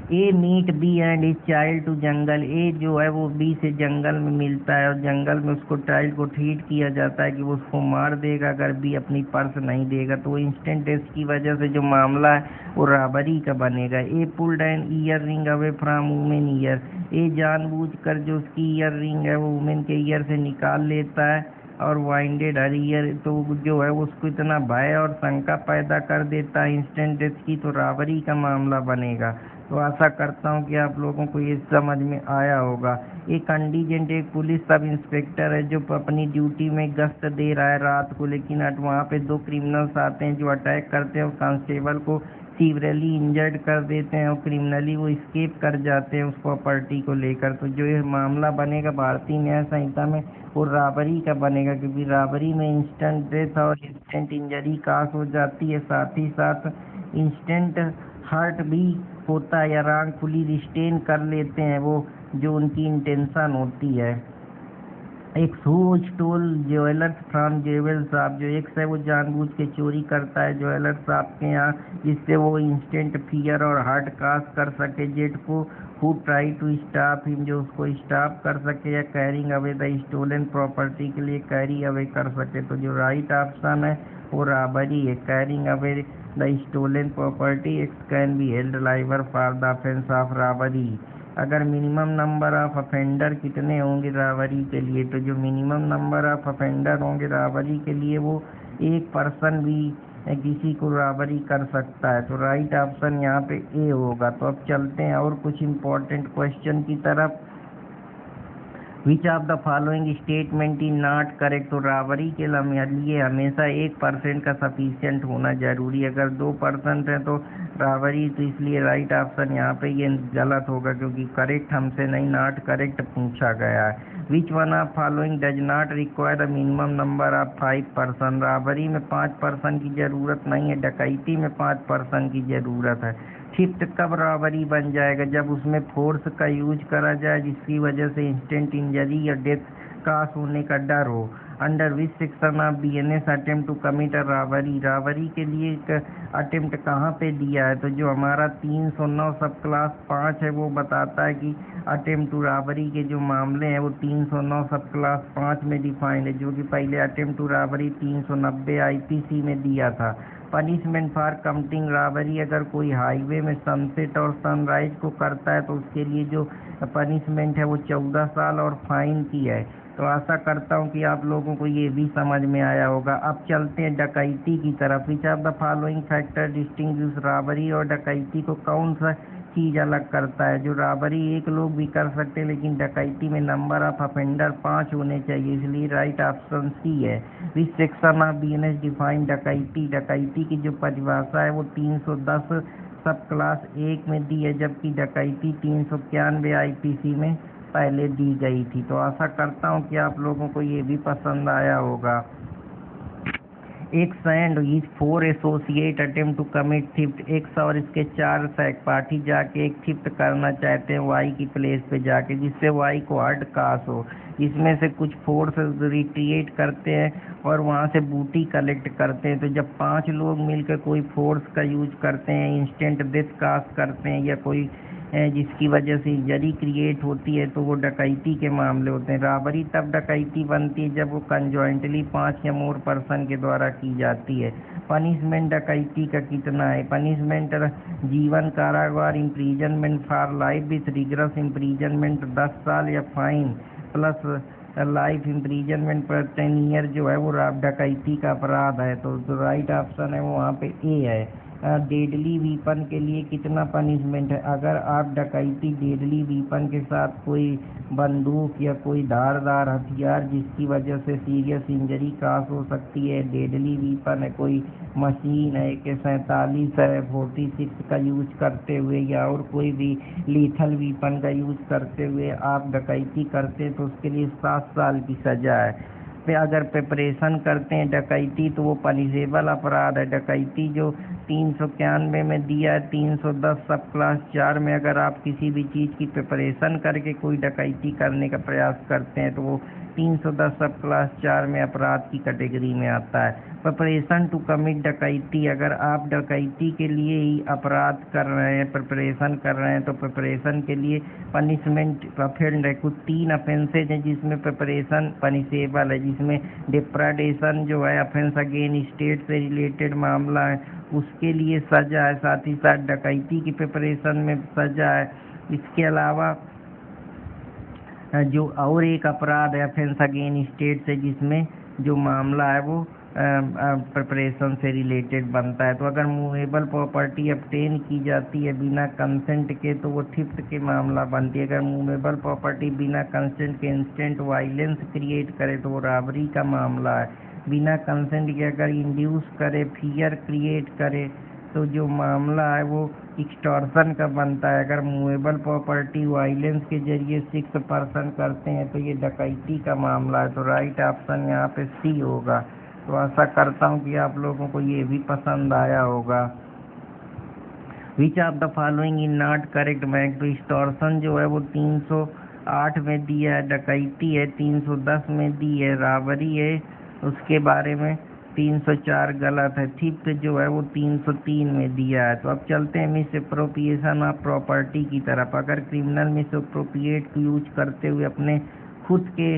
A meet B and his child to jungle, A जो है वो बी से जंगल में मिलता है और जंगल में उसको चाइल्ड को ट्रीट किया जाता है कि वो उसको मार देगा अगर बी अपनी पर्स नहीं देगा, तो वो इंस्टेंट डेथ की वजह से जो मामला है वो रॉबरी का बनेगा। A pulled an earring away from women ear, A जानबूझकर जो उसकी ईयर रिंग है वो वुमेन के ईयर से निकाल लेता है और वाइंडेड हर ईयर, तो जो है उसको इतना भय और शंका पैदा कर देता है इंस्टेंट डेथ की, तो रॉबरी का मामला बनेगा। तो आशा करता हूँ कि आप लोगों को ये समझ में आया होगा। एक कंडीजेंट एक पुलिस सब इंस्पेक्टर है जो अपनी ड्यूटी में गश्त दे रहा है रात को, लेकिन वहाँ पे 2 क्रिमिनल्स आते हैं जो अटैक करते हैं, उस कांस्टेबल को सीवरली इंजर्ड कर देते हैं और क्रिमिनली वो स्केप कर जाते हैं उस प्रॉपर्टी को लेकर। तो जो ये मामला बनेगा भारतीय न्याय संहिता में वो रॉबरी का बनेगा, क्योंकि रॉबरी में इंस्टेंट डेथ और इंस्टेंट इंजरी कास हो जाती है, साथ ही साथ इंस्टेंट हर्ट भी होता है या रॉन्गफुली रिस्टेन कर लेते हैं वो जो उनकी इंटेंशन होती है। एक who stole jewellers from jewel shop, जो एक है वो जानबूझ के चोरी करता है ज्वेलर शॉप के यहाँ, जिससे वो इंस्टेंट फियर और हार्ट कास्ट कर सके जेट को। Who try to stop him, जो उसको स्टॉप कर सके या carrying away the stolen property के लिए कैरी अवे कर सके। तो जो राइट ऑप्शन है वो रॉबरी है, carrying away the stolen property X can be held liable for the offence of robbery. अगर मिनिमम नंबर ऑफ ऑफेंडर कितने होंगे रॉबरी के लिए, तो जो मिनिमम नंबर ऑफ ऑफेंडर होंगे रॉबरी के लिए वो एक पर्सन भी किसी को रॉबरी कर सकता है। तो राइट ऑप्शन यहाँ पे ए होगा। तो अब चलते हैं और कुछ इम्पोर्टेंट क्वेश्चन की तरफ। विच of the following statement is not correct, तो रॉबरी के लिए हमेशा 1% का सफिशिएंट होना जरूरी है। अगर 2% है तो रॉबरी, तो इसलिए राइट ऑप्शन यहाँ पे ये गलत होगा क्योंकि करेक्ट हमसे नहीं नॉट करेक्ट पूछा गया है। विच one of following does not require a minimum number of 5%, robbery में 5% की जरूरत नहीं है, डकैती में 5% की जरूरत है। थिफ्ट कब रॉबरी बन जाएगा, जब उसमें फोर्स का यूज करा जाए जिसकी वजह से इंस्टेंट इंजरी या डेथ कास होने का डर हो। Under which section of BNS attempt to commit a robbery. Robbery के लिए एक अटेम्प्ट कहाँ पे दिया है, तो जो हमारा 309 सब क्लास 5 है वो बताता है कि अटेम्प्ट टू रॉबरी के जो मामले हैं वो 309 सब क्लास 5 में डिफाइंड है, जो कि पहले अटेम्प्ट टू रॉबरी 390 IPC में दिया था। पनिशमेंट फॉर कमिटिंग रॉबरी, अगर कोई हाईवे में सनसेट और सनराइज को करता है तो उसके लिए जो पनिशमेंट है वो 14 साल और फाइन की है। तो आशा करता हूँ कि आप लोगों को ये भी समझ में आया होगा। अब चलते हैं डकैती की तरफ। विच of the following factor distinguish robbery और डकैती को कौन सा चीज़ अलग करता है। जो रॉबरी एक लोग भी कर सकते हैं, लेकिन डकैती में नंबर ऑफ ऑफेंडर 5 होने चाहिए, इसलिए राइट ऑप्शन C है। विच सेक्शन ऑफ BNS डिफाइन डकैती। डकैती की जो परिभाषा है वो 310 सब क्लास 1 में दी है, जबकि डकैती 391 IPC में पहले दी गई थी। तो आशा करता हूँ कि आप लोगों को ये भी पसंद आया होगा। एक and is 4 associate attempt to commit theft. एक और इसके 4 सहपाठी जाके एक थिफ्ट करना चाहते हैं वाई की प्लेस पे जाके, जिससे वाई को हर्ट कास हो। इसमें से कुछ फोर्स रिक्रिएट करते हैं और वहाँ से बूटी कलेक्ट करते हैं। तो जब 5 लोग मिलकर कोई फोर्स का यूज करते हैं, इंस्टेंट डेथ कास करते हैं या कोई जिसकी वजह से इंजरी क्रिएट होती है, तो वो डकैती के मामले होते हैं। रॉबरी तब डकैती बनती है जब वो कंजॉइंटली 5 या मोर पर्सन के द्वारा की जाती है। पनिशमेंट डकैती का कितना है। पनिशमेंट जीवन कारागार, imprisonment for life with rigorous imprisonment 10 साल या फाइन प्लस लाइफ इम्प्रीजनमेंट पर 10 ईयर जो है वो डकैती का अपराध है। तो राइट ऑप्शन है वो वहाँ पे A है। डेडली वीपन के लिए कितना पनिशमेंट है। अगर आप डकैती डेडली वीपन के साथ कोई बंदूक या कोई धारदार हथियार जिसकी वजह से सीरियस इंजरी कास हो सकती है, डेडली वीपन है, कोई मशीन है AK-47 है 46 का यूज करते हुए या और कोई भी लीथल वीपन का यूज करते हुए आप डकैती करते हैं, तो उसके लिए 7 साल की सजा है। अगर प्रिपरेशन करते हैं डकैती तो वो पनिशेबल अपराध है। डकैती जो 391 में दिया है 310 सब क्लास 4 में, अगर आप किसी भी चीज़ की प्रिपरेशन करके कोई डकैती करने का प्रयास करते हैं तो वो 310 सब क्लास 4 में अपराध की कैटेगरी में आता है। प्रिपरेशन टू कमिट डकैती, अगर आप डकैती के लिए ही अपराध कर रहे हैं, प्रिपरेशन कर रहे हैं, तो प्रिपरेशन के लिए पनिशमेंट ऑफेंड है। कुछ 3 ऑफेंसेज हैं जिसमें प्रिपरेशन पनिशेबल है, जिसमें डिप्रेडेशन जो है ऑफेंस अगेन स्टेट से रिलेटेड मामला है, उसके लिए सजा है। साथ ही साथ डकैती की प्रिपरेशन में सजा है। इसके अलावा जो और एक अपराध है ऑफेंस अगेन स्टेट से, जिसमें जो मामला है वो प्रिपरेशन से रिलेटेड बनता है। तो अगर मूवेबल प्रॉपर्टी obtain की जाती है बिना कंसेंट के तो वो थिफ्ट के मामला बनती है। अगर मूवेबल प्रॉपर्टी बिना कंसेंट के इंस्टेंट वायलेंस क्रिएट करे तो वो रॉबरी का मामला है। बिना कंसेंट के अगर इंड्यूस करे, फियर क्रिएट करे, तो जो मामला है वो एक्सटॉर्शन का बनता है। अगर मूवेबल प्रॉपर्टी वायलेंस के जरिए 6 पर्सन करते हैं तो ये डकैती का मामला है। तो राइट ऑप्शन यहाँ पे C होगा। तो आशा करता हूँ कि आप लोगों को ये भी पसंद आया होगा। विच of the following in not correct bank. तो एक्सटॉर्शन जो है वो 308 में दिया है, डकैती है 310 में दी है, रॉबरी है उसके बारे में 304 गलत है, थिफ्ट जो है वो 303 में दिया है। तो अब चलते हैं मिसअप्रोप्रिएशन ऑफ प्रॉपर्टी की तरफ। अगर क्रिमिनल मिसअप्रोप्रिएट यूज करते हुए अपने खुद के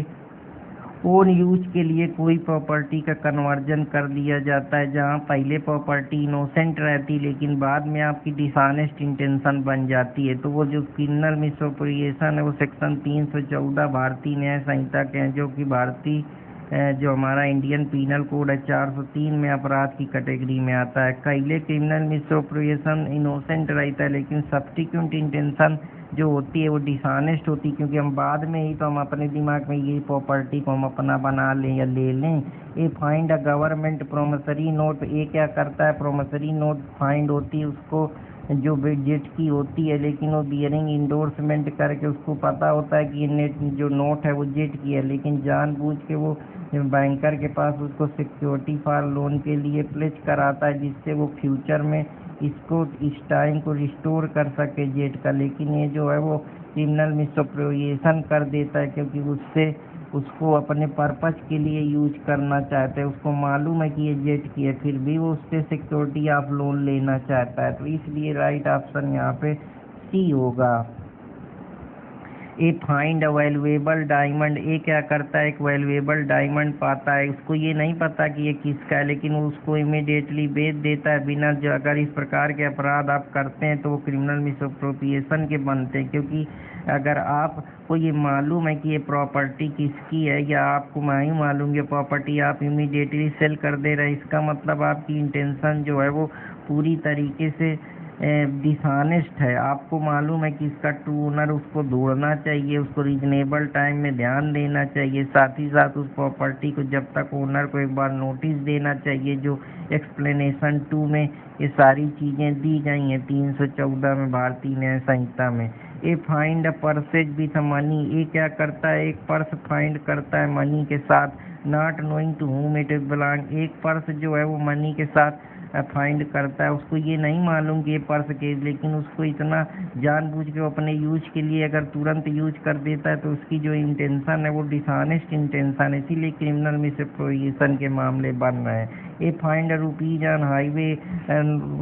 ओन यूज के लिए कोई प्रॉपर्टी का कन्वर्जन कर दिया जाता है, जहां पहले प्रॉपर्टी इनोसेंट रहती लेकिन बाद में आपकी डिसऑनेस्ट इंटेंशन बन जाती है, तो वो जो क्रिमिनल मिसअप्रोप्रिएशन है वो सेक्शन 314 भारतीय न्याय संहिता के हैं, जो कि भारतीय जो हमारा इंडियन पीनल कोड है 403 में अपराध की कैटेगरी में आता है। पहले क्रिमिनल मिसअप्रोप्रिएशन इनोसेंट रहता है, लेकिन सब्स्टिट्यूट इंटेंशन जो होती है वो डिसऑनेस्ट होती है, क्योंकि हम बाद में ही तो हम अपने दिमाग में ये प्रॉपर्टी को हम अपना बना लें या ले लें। ये find a government promissory note, ये क्या करता है, प्रोमिसरी नोट फाइंड होती है उसको जो जेट की होती है, लेकिन वो बियरिंग इंडोर्समेंट करके उसको पता होता है कि ये जो नोट है वो जेट की है, लेकिन जानबूझ के वो बैंकर के पास उसको सिक्योरिटी फॉर लोन के लिए प्लेज कराता है, जिससे वो फ्यूचर में इसको इस टाइम को रिस्टोर कर सके जेट का। लेकिन ये जो है वो क्रिमिनल मिसअप्रोप्रिएशन कर देता है, क्योंकि उससे उसको अपने पर्पज के लिए यूज करना चाहते हैं, उसको मालूम है कि ये जेट की है, फिर भी वो उस पर सिक्योरिटी ऑफ लोन लेना चाहता है, तो इसलिए राइट ऑप्शन यहाँ पे सी होगा। ए फाइंड अ वैल्यूएबल डायमंड, ए क्या करता है, एक वैल्यूएबल डायमंड पाता है, उसको ये नहीं पता कि ये किसका है, लेकिन वो उसको इमीडिएटली बेच देता है बिना जो, अगर इस प्रकार के अपराध आप करते हैं तो वो क्रिमिनल मिसअप्रोप्रिएशन के बनते हैं, क्योंकि अगर आपको ये मालूम है कि ये प्रॉपर्टी किसकी है या आपको नहीं मालूम ये प्रॉपर्टी, आप इमीडिएटली सेल कर दे रहे हैं, इसका मतलब आपकी इंटेंशन जो है वो पूरी तरीके से डिसऑनेस्ट है। आपको मालूम है कि इसका ट्रू ओनर, उसको ढूंढना चाहिए, उसको रीजनेबल टाइम में ध्यान देना चाहिए, साथ ही साथ उस प्रॉपर्टी को जब तक ओनर को एक बार नोटिस देना चाहिए, जो एक्सप्लेनेशन 2 में ये सारी चीज़ें दी गई हैं 314 में भारतीय न्याय संहिता में। A find a purse with money, ये क्या करता है, एक पर्स फाइंड करता है मनी के साथ, not knowing to whom it belong, एक पर्स जो है वो मनी के साथ फाइंड करता है, उसको ये नहीं मालूम कि ये पर्स के, लेकिन उसको इतना जानबूझ के अपने यूज के लिए अगर तुरंत यूज कर देता है तो उसकी जो इंटेंशन है वो डिसऑनेस्ट इंटेंशन है, इसीलिए क्रिमिनल मिसअप्रोप्रिएशन के मामले बन रहे हैं। ए फाइंड रुपीज ऑन हाईवे,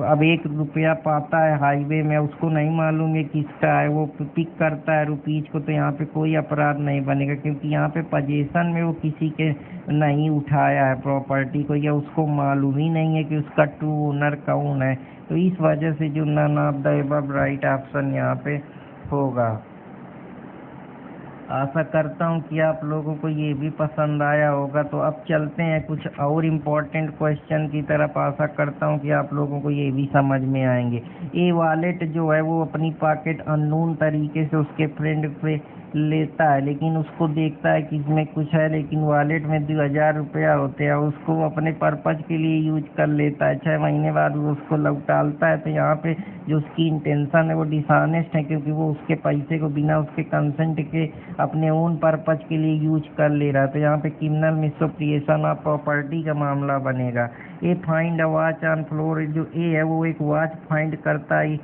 अब 1 रुपया पाता है हाईवे में, उसको नहीं मालूम ये किसका है, वो पिक करता है रुपीज को, तो यहाँ पे कोई अपराध नहीं बनेगा, क्योंकि यहाँ पे पजेशन में वो किसी के नहीं उठाया है प्रॉपर्टी को, या उसको मालूम ही नहीं है कि उसका ट्रू ओनर कौन है, तो इस वजह से जो none of the above right option यहाँ पे होगा। आशा करता हूँ कि आप लोगों को ये भी पसंद आया होगा। तो अब चलते हैं कुछ और इम्पोर्टेंट क्वेश्चन की तरफ। आशा करता हूँ कि आप लोगों को ये भी समझ में आएंगे। ए वॉलेट जो है वो अपनी पॉकेट अननोन तरीके से उसके फ्रेंड पे लेता है, लेकिन उसको देखता है कि इसमें कुछ है, लेकिन वॉलेट में 2000 रुपया होते हैं, उसको अपने पर्पज के लिए यूज कर लेता है, 6 महीने बाद वो उसको लौटाता है, तो यहाँ पे जो उसकी इंटेंशन है वो डिसऑनेस्ट है, क्योंकि वो उसके पैसे को बिना उसके कंसेंट के अपने ओन पर्पज के लिए यूज कर ले रहा है, तो यहाँ पे क्रिमिनल मिसअप्रोप्रिएशन ऑफ प्रॉपर्टी का मामला बनेगा। A find a watch on floor, जो ए है वो एक वॉच फाइंड करता है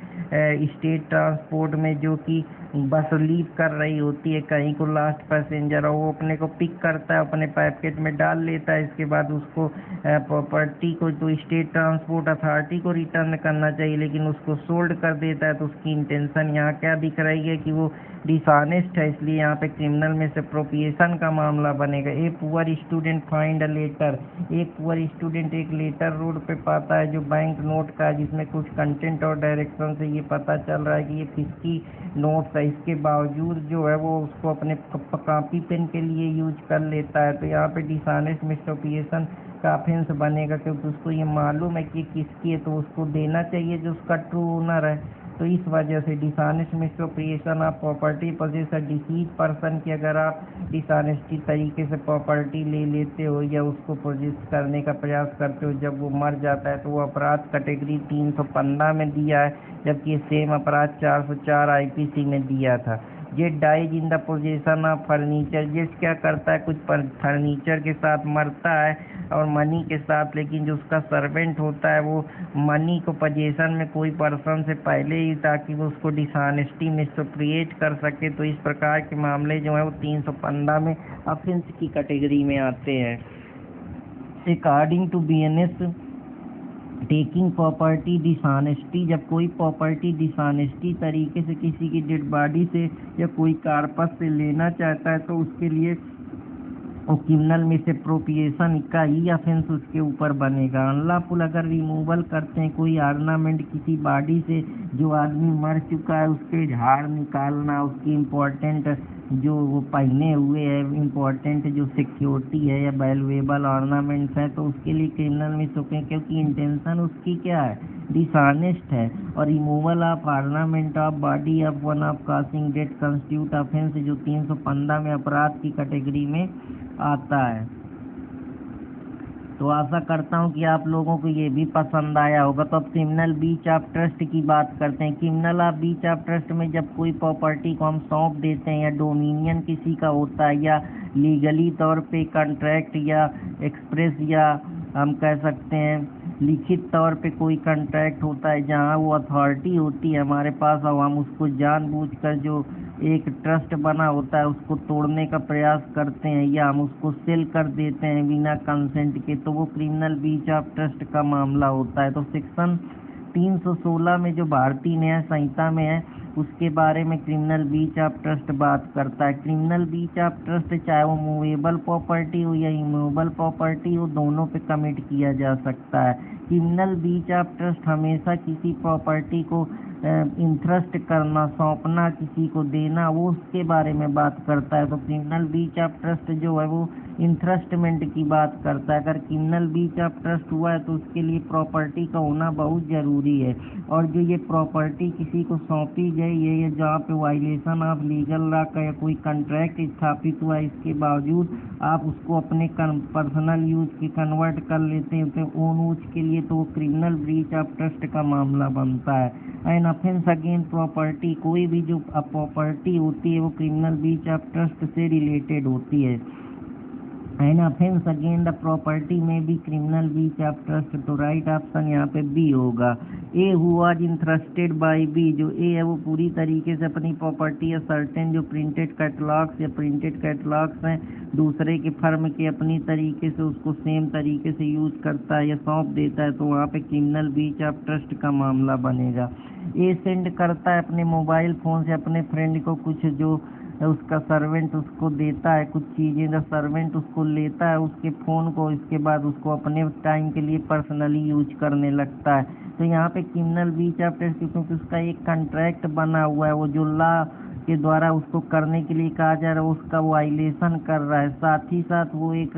स्टेट ट्रांसपोर्ट में, जो कि बस लीव कर रही होती है कहीं को, लास्ट पैसेंजर, और वो अपने को पिक करता है, अपने पैकेट में डाल लेता है, इसके बाद उसको प्रॉपर्टी को तो स्टेट ट्रांसपोर्ट अथॉरिटी को रिटर्न करना चाहिए, लेकिन उसको सोल्ड कर देता है, तो उसकी इंटेंशन यहाँ क्या दिख रही है कि वो डिसऑनेस्ट है, इसलिए यहाँ पे क्रिमिनल मिसअप्रोप्रिएशन का मामला बनेगा। A poor student find a letter, एक पुअर स्टूडेंट एक लेटर रोड पे पाता है जो बैंक नोट का है, जिसमें कुछ कंटेंट और डायरेक्शन से ये पता चल रहा है कि ये किसकी नोट्स है, इसके बावजूद जो है वो उसको अपने कॉपी पेन के लिए यूज कर लेता है, तो यहाँ पे डिसऑनेस्ट मिसअप्रोप्रिएशन का ऑफेंस बनेगा, क्योंकि उसको ये मालूम है कि किसकी है, तो उसको देना चाहिए जो उसका ट्रू ओनर है, तो इस वजह से dishonest misappropriation of property possess a deceased person की, अगर आप डिसऑनेस्टी तरीके से प्रॉपर्टी ले लेते हो या उसको पोजेस करने का प्रयास करते हो, जब वो मर जाता है तो वो अपराध कैटेगरी 315 में दिया है, जबकि ये सेम अपराध 404 आईपीसी में दिया था। ये dies in the possession of furniture, ये क्या करता है, कुछ फर्नीचर के साथ मरता है और मनी के साथ, लेकिन जो उसका सर्वेंट होता है वो मनी को पोजेशन में कोई पर्सन से पहले ही, ताकि वो उसको डिसऑनेस्टी मिसअप्रोप्रिएट कर सके, तो इस प्रकार के मामले जो है वो 315 में ऑफेंस की कैटेगरी में आते हैं। According to BNS taking property dishonesty, जब कोई प्रॉपर्टी डिसऑनेस्टी तरीके से किसी की डेड बॉडी से या कोई कारपस से लेना चाहता है, तो उसके लिए वो क्रिमिनल मिसअप्रोप्रिएशन का ही ऑफेंस उसके ऊपर बनेगा। अनलॉफुल अगर रिमूवल करते हैं कोई ऑर्नामेंट किसी बॉडी से, जो आदमी मर चुका है उसके झाड़ निकालना, उसकी इम्पोर्टेंट जो वो पहने हुए है इम्पोर्टेंट जो सिक्योरिटी है या वैल्यूएबल ऑर्नामेंट्स है, तो उसके लिए क्रिमिनल मिसअप्रोप्रिएशन, क्योंकि इंटेंशन उसकी क्या है, डिसऑनेस्ट है। और removal of ornament of body of one of causing death constitute offence, जो 315 में अपराध की कैटेगरी में आता है। तो आशा करता हूँ कि आप लोगों को ये भी पसंद आया होगा। तो अब क्रिमिनल ब्रीच ऑफ ट्रस्ट की बात करते हैं। Criminal of breach of trust में जब कोई प्रॉपर्टी को हम सौंप देते हैं या डोमिनियन किसी का होता है, या लीगली तौर पे कॉन्ट्रैक्ट या एक्सप्रेस या हम कह सकते हैं लिखित तौर पे कोई कॉन्ट्रैक्ट होता है, जहाँ वो अथॉरिटी होती है हमारे पास और हम उसको जानबूझकर जो एक ट्रस्ट बना होता है उसको तोड़ने का प्रयास करते हैं या हम उसको सेल कर देते हैं बिना कंसेंट के, तो वो क्रिमिनल ब्रीच ऑफ ट्रस्ट का मामला होता है। तो सेक्शन 316 में जो भारतीय न्याय संहिता में है उसके बारे में क्रिमिनल ब्रीच ऑफ ट्रस्ट बात करता है। क्रिमिनल ब्रीच ऑफ ट्रस्ट चाहे वो मूवेबल प्रॉपर्टी हो या इमूवेबल प्रॉपर्टी हो, दोनों पे कमिट किया जा सकता है। क्रिमिनल ब्रीच ऑफ ट्रस्ट हमेशा किसी प्रॉपर्टी को इंटरेस्ट करना, सौंपना, किसी को देना, वो उसके बारे में बात करता है। तो क्रिमिनल ब्रीच ऑफ ट्रस्ट जो है वो इंटरेस्टमेंट की बात करता है। अगर क्रिमिनल ब्रीच ऑफ ट्रस्ट हुआ है तो उसके लिए प्रॉपर्टी का होना बहुत ज़रूरी है। और जो ये प्रॉपर्टी किसी को सौंपी गई है या जहाँ पे वायलेशन ऑफ लीगल लॉ का या कोई कॉन्ट्रैक्ट स्थापित हुआ है, इसके बावजूद आप उसको अपने पर्सनल यूज की कन्वर्ट कर लेते हैं तो ओन यूज के लिए, तो वो क्रिमिनल ब्रीच ऑफ ट्रस्ट का मामला बनता है। एंड ऑफेंस अगेंस्ट प्रॉपर्टी, कोई भी जो प्रॉपर्टी होती है वो क्रिमिनल ब्रीच ऑफ ट्रस्ट से रिलेटेड होती है। And offence against the property में भी क्रिमिनल ब्रीच ऑफ ट्रस्ट, तो राइट ऑप्शन यहाँ पे बी होगा। A who was interested by B, जो ए है वो पूरी तरीके से अपनी प्रॉपर्टी या सर्टेन जो प्रिंटेड कैटलॉग्स या प्रिंटेड कैटलॉग्स हैं दूसरे के फर्म के अपनी तरीके से उसको सेम तरीके से यूज करता है या सौंप देता है, तो वहाँ पे क्रिमिनल ब्रीच ऑफ ट्रस्ट का मामला बनेगा। ए सेंड करता है अपने मोबाइल फ़ोन से अपने फ्रेंड को कुछ, जो उसका सर्वेंट उसको देता है कुछ चीज़ें, द सर्वेंट उसको लेता है उसके फ़ोन को, इसके बाद उसको अपने टाइम के लिए पर्सनली यूज करने लगता है। तो यहाँ पे क्रिमिनल ब्रीच ऑफ ट्रस्ट, क्योंकि उसका एक कॉन्ट्रैक्ट बना हुआ है, वो जो लॉ के द्वारा उसको करने के लिए कहा जा रहा है उसका वायलेशन कर रहा है। साथ ही साथ वो एक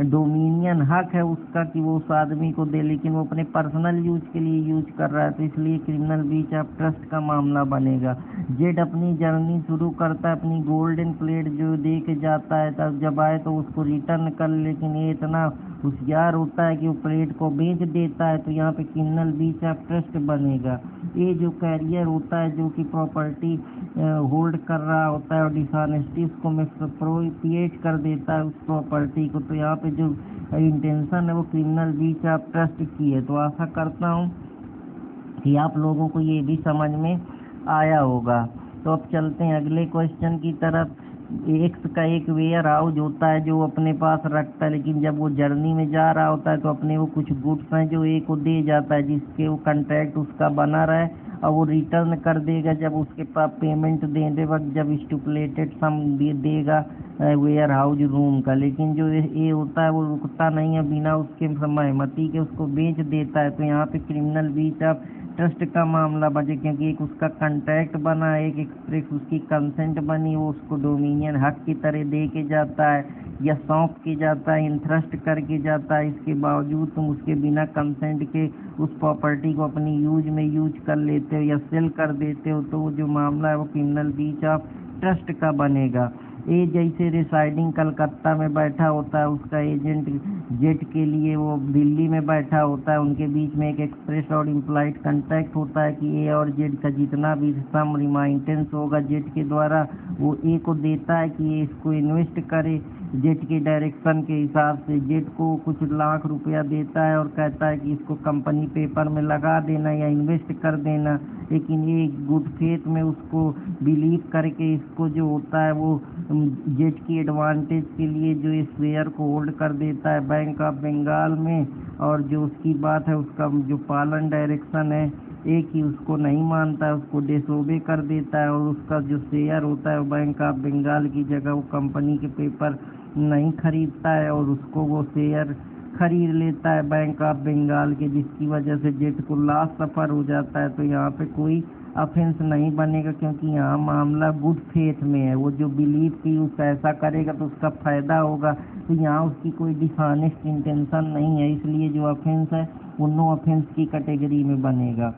डोमिनियन हक है उसका कि वो उस आदमी को दे, लेकिन वो अपने पर्सनल यूज के लिए यूज कर रहा है, तो इसलिए क्रिमिनल ब्रीच ऑफ ट्रस्ट का मामला बनेगा। जेड अपनी जर्नी शुरू करता है, अपनी गोल्डन प्लेट जो दे के जाता है, तब जब आए तो उसको रिटर्न कर, लेकिन ये इतना होशियार होता है कि वो प्लेट को बेच देता है, तो यहाँ पे क्रिमिनल ब्रीच ऑफ ट्रस्ट बनेगा। ये जो कैरियर होता है जो कि प्रॉपर्टी होल्ड कर रहा होता है और डिसऑनेस्टी उसको मिसअप्रोप्रिएट कर देता है उस प्रॉपर्टी को, तो यहाँ पे जो इंटेंशन है वो क्रिमिनल ब्रीच ऑफ ट्रस्ट की है। तो आशा करता हूँ कि आप लोगों को ये भी समझ में आया होगा। तो अब चलते हैं अगले क्वेश्चन की तरफ। एक्स का एक वेयर हाउस होता है जो अपने पास रखता है, लेकिन जब वो जर्नी में जा रहा होता है तो अपने वो कुछ गुड्स हैं जो ए को दे जाता है, जिसके वो कॉन्ट्रैक्ट उसका बना रहा है और वो रिटर्न कर देगा जब उसके पास पेमेंट देने वक्त, जब स्टिपुलेटेड सम देगा वेयर हाउस रूम का। लेकिन जो ए होता है वो रुकता नहीं है, बिना उसके सहमति के उसको बेच देता है। तो यहाँ पे क्रिमिनल ब्रीच ऑफ ट्रस्ट का मामला बचे, क्योंकि एक उसका कॉन्ट्रैक्ट बना, एक एक्सप्रेस उसकी कंसेंट बनी, वो उसको डोमिनियन हक की तरह दे के जाता है या सौंप के जाता है, इंटरेस्ट करके जाता है। इसके बावजूद तुम उसके बिना कंसेंट के उस प्रॉपर्टी को अपनी यूज में यूज कर लेते हो या सेल कर देते हो, तो वो जो मामला है वो क्रिमिनल ब्रीच ऑफ ट्रस्ट का बनेगा। ए जैसे रिसाइडिंग कलकत्ता में बैठा होता है, उसका एजेंट जेट के लिए वो दिल्ली में बैठा होता है, उनके बीच में एक एक्सप्रेस और इम्प्लाइड कॉन्टैक्ट होता है कि ए और जेट का जितना भी सम रिमाइटेंस होगा जेट के द्वारा वो ए को देता है कि ये इसको इन्वेस्ट करे। जेट के डायरेक्शन के हिसाब से जेट को कुछ लाख रुपया देता है और कहता है कि इसको कंपनी पेपर में लगा देना या इन्वेस्ट कर देना, लेकिन ये गुड फेथ में उसको बिलीव करके इसको जो होता है वो जेट की एडवांटेज के लिए जो इस शेयर को होल्ड कर देता है बैंक ऑफ बंगाल में, और जो उसकी बात है उसका जो पालन डायरेक्शन है एक ही उसको नहीं मानता है, उसको डिसोबे कर देता है और उसका जो शेयर होता है वो बैंक ऑफ बंगाल की जगह वो कंपनी के पेपर नहीं खरीदता है और उसको वो शेयर खरीद लेता है बैंक ऑफ बंगाल के, जिसकी वजह से जेट को लॉस सफ़र हो जाता है। तो यहाँ पे कोई ऑफेंस नहीं बनेगा, क्योंकि यहाँ मामला गुड फेथ में है। वो जो बिलीव की उस ऐसा करेगा तो उसका फ़ायदा होगा, तो यहाँ उसकी कोई डिसऑनेस्ट इंटेंशन नहीं है, इसलिए जो ऑफेंस है वो नो ऑफेंस की कैटेगरी में बनेगा।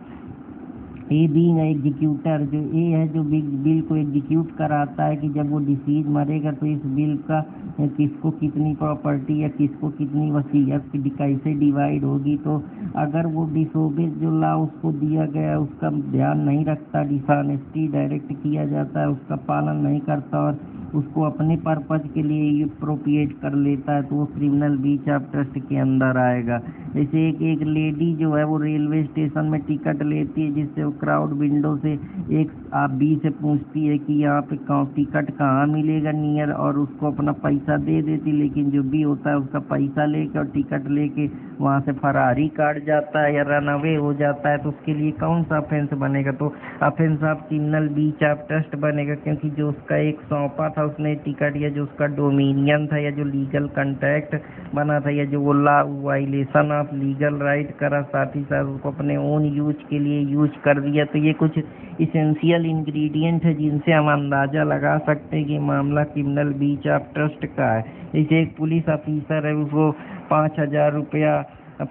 ए बीइंग एग्जीक्यूटर, जो ए है जो बिल को एग्जीक्यूट कराता है कि जब वो डिसीज मरेगा तो इस बिल का किसको कितनी प्रॉपर्टी या किसको कितनी वसीयत कैसे डिवाइड होगी। तो अगर वो डिसोबे जो लॉ उसको दिया गया है उसका ध्यान नहीं रखता, डिसऑनेस्टी डायरेक्ट किया जाता है, उसका पालन नहीं करता और उसको अपने पर्पज के लिए अप्रोप्रिएट कर लेता है, तो वो क्रिमिनल ब्रीच ऑफ ट्रस्ट के अंदर आएगा। जैसे एक लेडी जो है वो रेलवे स्टेशन में टिकट लेती है जिससे वो क्राउड विंडो से एक आप बी से पूछती है कि यहाँ पे टिकट कहाँ मिलेगा नियर, और उसको अपना पैसा दे देती, लेकिन जो बी होता है उसका पैसा लेके और टिकट लेके वहाँ से फरारी काट जाता है या रन अवे हो जाता है, तो उसके लिए कौन सा ऑफेंस बनेगा? तो offence of criminal breach of trust बनेगा, क्योंकि जो उसका एक सौंपा था उसने टिकट, या जो उसका डोमिनियन था, या जो लीगल कॉन्ट्रैक्ट बना था, या जो वो वायलेशन ऑफ लीगल राइट करा, साथ ही साथ उसको अपने ओन यूज के लिए यूज कर दिया। तो ये कुछ इसेंशियल इंग्रेडिएंट है जिनसे हम अंदाज़ा लगा सकते हैं कि मामला क्रिमिनल ब्रीच ऑफ ट्रस्ट का है। जैसे एक पुलिस ऑफिसर है, उसको 5,000 रुपया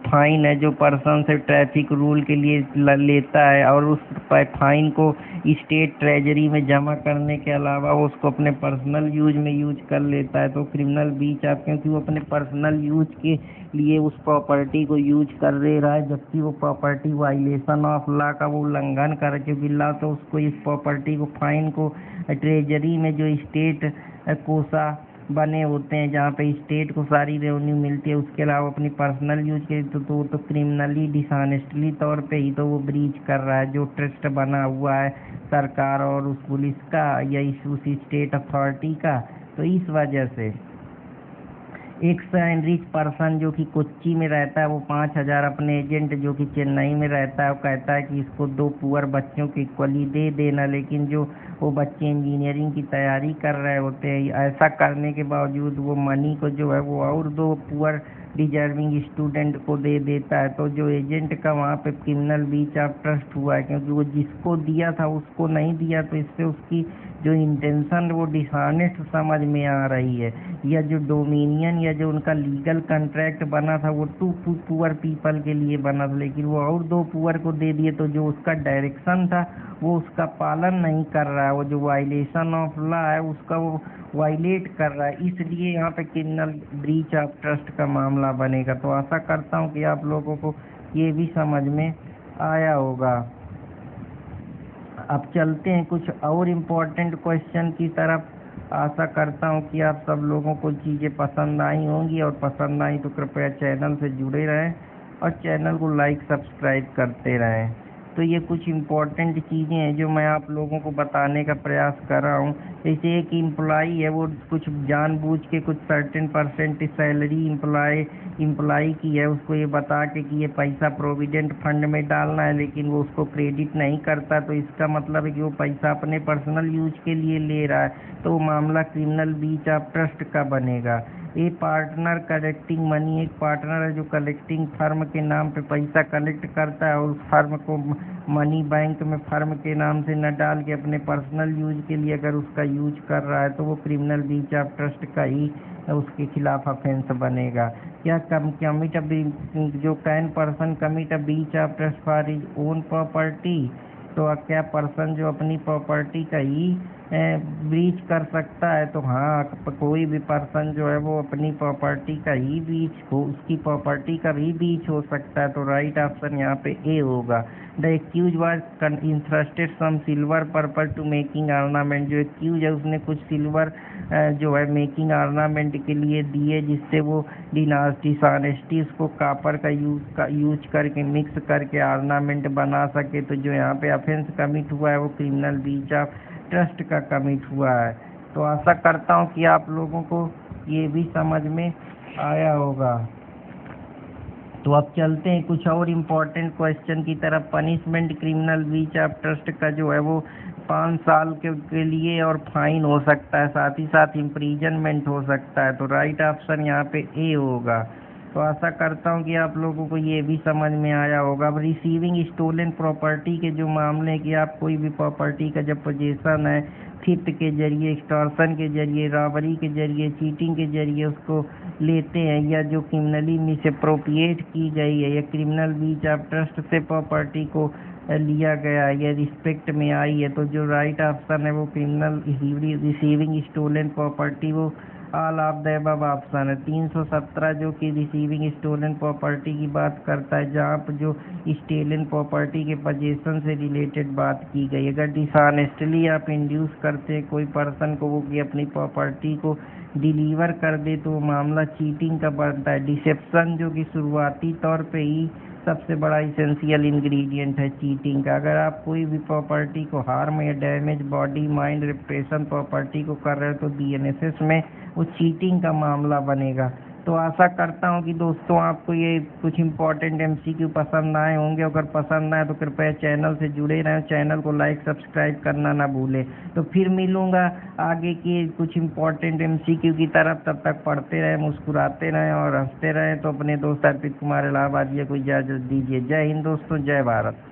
फाइन है जो पर्सन से ट्रैफिक रूल के लिए लेता है, और उस फाइन को स्टेट ट्रेजरी में जमा करने के अलावा वो उसको अपने पर्सनल यूज में यूज कर लेता है, तो क्रिमिनल ब्रीच ऑफ, क्योंकि वो अपने पर्सनल यूज के लिए उस प्रॉपर्टी को यूज कर दे रहा है, जबकि वो प्रॉपर्टी वायलेशन ऑफ लॉ का वो उल्लंघन कर चुकी लॉ, तो उसको इस प्रॉपर्टी को फाइन को ट्रेजरी में जो स्टेट कोषा बने होते हैं जहाँ पे स्टेट को सारी रेवेन्यू मिलती है, उसके अलावा अपनी पर्सनल यूज के तो क्रिमिनली डिसऑनेस्टली तौर पे ही तो वो ब्रीच कर रहा है जो ट्रस्ट बना हुआ है सरकार और उस पुलिस का या उस स्टेट अथॉरिटी का। तो इस वजह से एक एनरिच पर्सन जो कि कोच्चि में रहता है, वो 5,000 अपने एजेंट जो कि चेन्नई में रहता है, वो कहता है कि इसको 2 पुअर बच्चों को इक्वली दे देना, लेकिन जो वो बच्चे इंजीनियरिंग की तैयारी कर रहे होते हैं, ऐसा करने के बावजूद वो मनी को जो है वो और 2 पुअर डिजर्विंग स्टूडेंट को दे देता है। तो जो एजेंट का वहाँ पे क्रिमिनल ब्रीच ऑफ ट्रस्ट हुआ है, क्योंकि वो जिसको दिया था उसको नहीं दिया, तो इससे उसकी जो इंटेंशन वो डिसऑनेस्ट समझ में आ रही है, या जो डोमिनियन या जो उनका लीगल कॉन्ट्रैक्ट बना था वो 2 पुअर पीपल के लिए बना था, लेकिन वो और 2 पुअर को दे दिए, तो जो उसका डायरेक्शन था वो उसका पालन नहीं कर रहा है, वो जो वायलेशन ऑफ लॉ है उसका वो वायलेट कर रहा है, इसलिए यहाँ पे क्रिमिनल ब्रीच ऑफ ट्रस्ट का मामला बनेगा। तो आशा करता हूँ कि आप लोगों को ये भी समझ में आया होगा। अब चलते हैं कुछ और इम्पोर्टेंट क्वेश्चन की तरफ। आशा करता हूँ कि आप सब लोगों को चीज़ें पसंद आई होंगी, और पसंद आई तो कृपया चैनल से जुड़े रहें और चैनल को लाइक सब्सक्राइब करते रहें। तो ये कुछ इम्पोर्टेंट चीज़ें हैं जो मैं आप लोगों को बताने का प्रयास कर रहा हूँ। जैसे एक एम्प्लॉई है, वो कुछ जानबूझ के कुछ सर्टेन परसेंट सैलरी एम्प्लॉई की है, उसको ये बता के कि ये पैसा प्रोविडेंट फंड में डालना है, लेकिन वो उसको क्रेडिट नहीं करता, तो इसका मतलब है कि वो पैसा अपने पर्सनल यूज के लिए ले रहा है, तो वो मामला क्रिमिनल ब्रीच ऑफ ट्रस्ट का बनेगा। ए पार्टनर कलेक्टिंग मनी, एक पार्टनर है जो कलेक्टिंग फर्म के नाम पे पैसा कलेक्ट करता है, और उस फर्म को मनी बैंक में फर्म के नाम से न डाल के अपने पर्सनल यूज के लिए अगर उसका यूज कर रहा है, तो वो क्रिमिनल ब्रीच ऑफ ट्रस्ट का ही उसके खिलाफ ऑफेंस बनेगा। क्या कमिट जो can person commit a breach of trust for his own property, तो क्या पर्सन जो अपनी प्रॉपर्टी का ही ब्रीच कर सकता है? तो हाँ, कोई भी पर्सन जो है वो अपनी प्रॉपर्टी का ही ब्रीच हो, उसकी प्रॉपर्टी का भी ब्रीच हो सकता है। तो राइट ऑप्शन यहाँ पे ए होगा। The accused was interested some silver purple to making ornament, जो एक्यूज है उसने कुछ सिल्वर जो है मेकिंग ऑर्नामेंट के लिए दिए, जिससे वो डिसऑनेस्टी उसको कापर का यूज करके मिक्स करके ऑर्नामेंट बना सके। तो जो यहाँ पे ऑफेंस कमिट हुआ है वो क्रिमिनल ब्रीच ऑफ ट्रस्ट का कमिट हुआ है। तो आशा करता हूँ कि आप लोगों को ये भी समझ में आया होगा। तो अब चलते हैं कुछ और इम्पोर्टेंट क्वेश्चन की तरफ। Punishment criminal breach of trust का जो है वो 5 साल के लिए और फाइन हो सकता है, साथ ही साथ इम्प्रीजनमेंट हो सकता है। तो राइट ऑप्शन यहाँ पे ए होगा। तो आशा करता हूँ कि आप लोगों को ये भी समझ में आया होगा। अब रिसीविंग स्टोलन प्रॉपर्टी के जो मामले हैं कि आप कोई भी प्रॉपर्टी का जब पोजेसन है, थिफ्ट के जरिए, एक्सटॉर्शन के जरिए, रॉबरी के जरिए, चीटिंग के जरिए उसको लेते हैं, या जो क्रिमिनली मिसअप्रोप्रिएट की गई है या क्रिमिनल ब्रीच ऑफ ट्रस्ट से प्रॉपर्टी को लिया गया है या रिस्पेक्ट में आई है, तो जो राइट ऑप्शन है वो क्रिमिनल रिसीविंग स्टोलन प्रॉपर्टी वो all of the above option है। 317 जो कि रिसीविंग स्टोलन प्रॉपर्टी की बात करता है, जहाँ पर जो स्टोलन प्रॉपर्टी के पोजेसन से रिलेटेड बात की गई। अगर डिसऑनेस्टली आप इंड्यूस करते हैं कोई पर्सन को वो कि अपनी प्रॉपर्टी को डिलीवर कर दे, तो वो मामला चीटिंग का बनता है। डिसेप्शन जो कि शुरुआती तौर पे ही सबसे बड़ा इसेंशियल इंग्रेडिएंट है चीटिंग का। अगर आप कोई भी प्रॉपर्टी को हार्म या damage body mind reputation property को कर रहे हो तो बीएनएसएस में वो चीटिंग का मामला बनेगा। तो आशा करता हूँ कि दोस्तों आपको ये कुछ इंपॉर्टेंट एमसीक्यू पसंद आए होंगे। अगर पसंद आए तो कृपया चैनल से जुड़े रहें, चैनल को लाइक सब्सक्राइब करना ना भूलें। तो फिर मिलूँगा आगे के कुछ इंपॉर्टेंट एमसीक्यू की तरफ। तब तक पढ़ते रहें, मुस्कुराते रहें और हंसते रहें। तो अपने दोस्त अर्पित कुमार इलाहाबादिया को इजाज़त दीजिए। जय हिंद दोस्तों, जय भारत।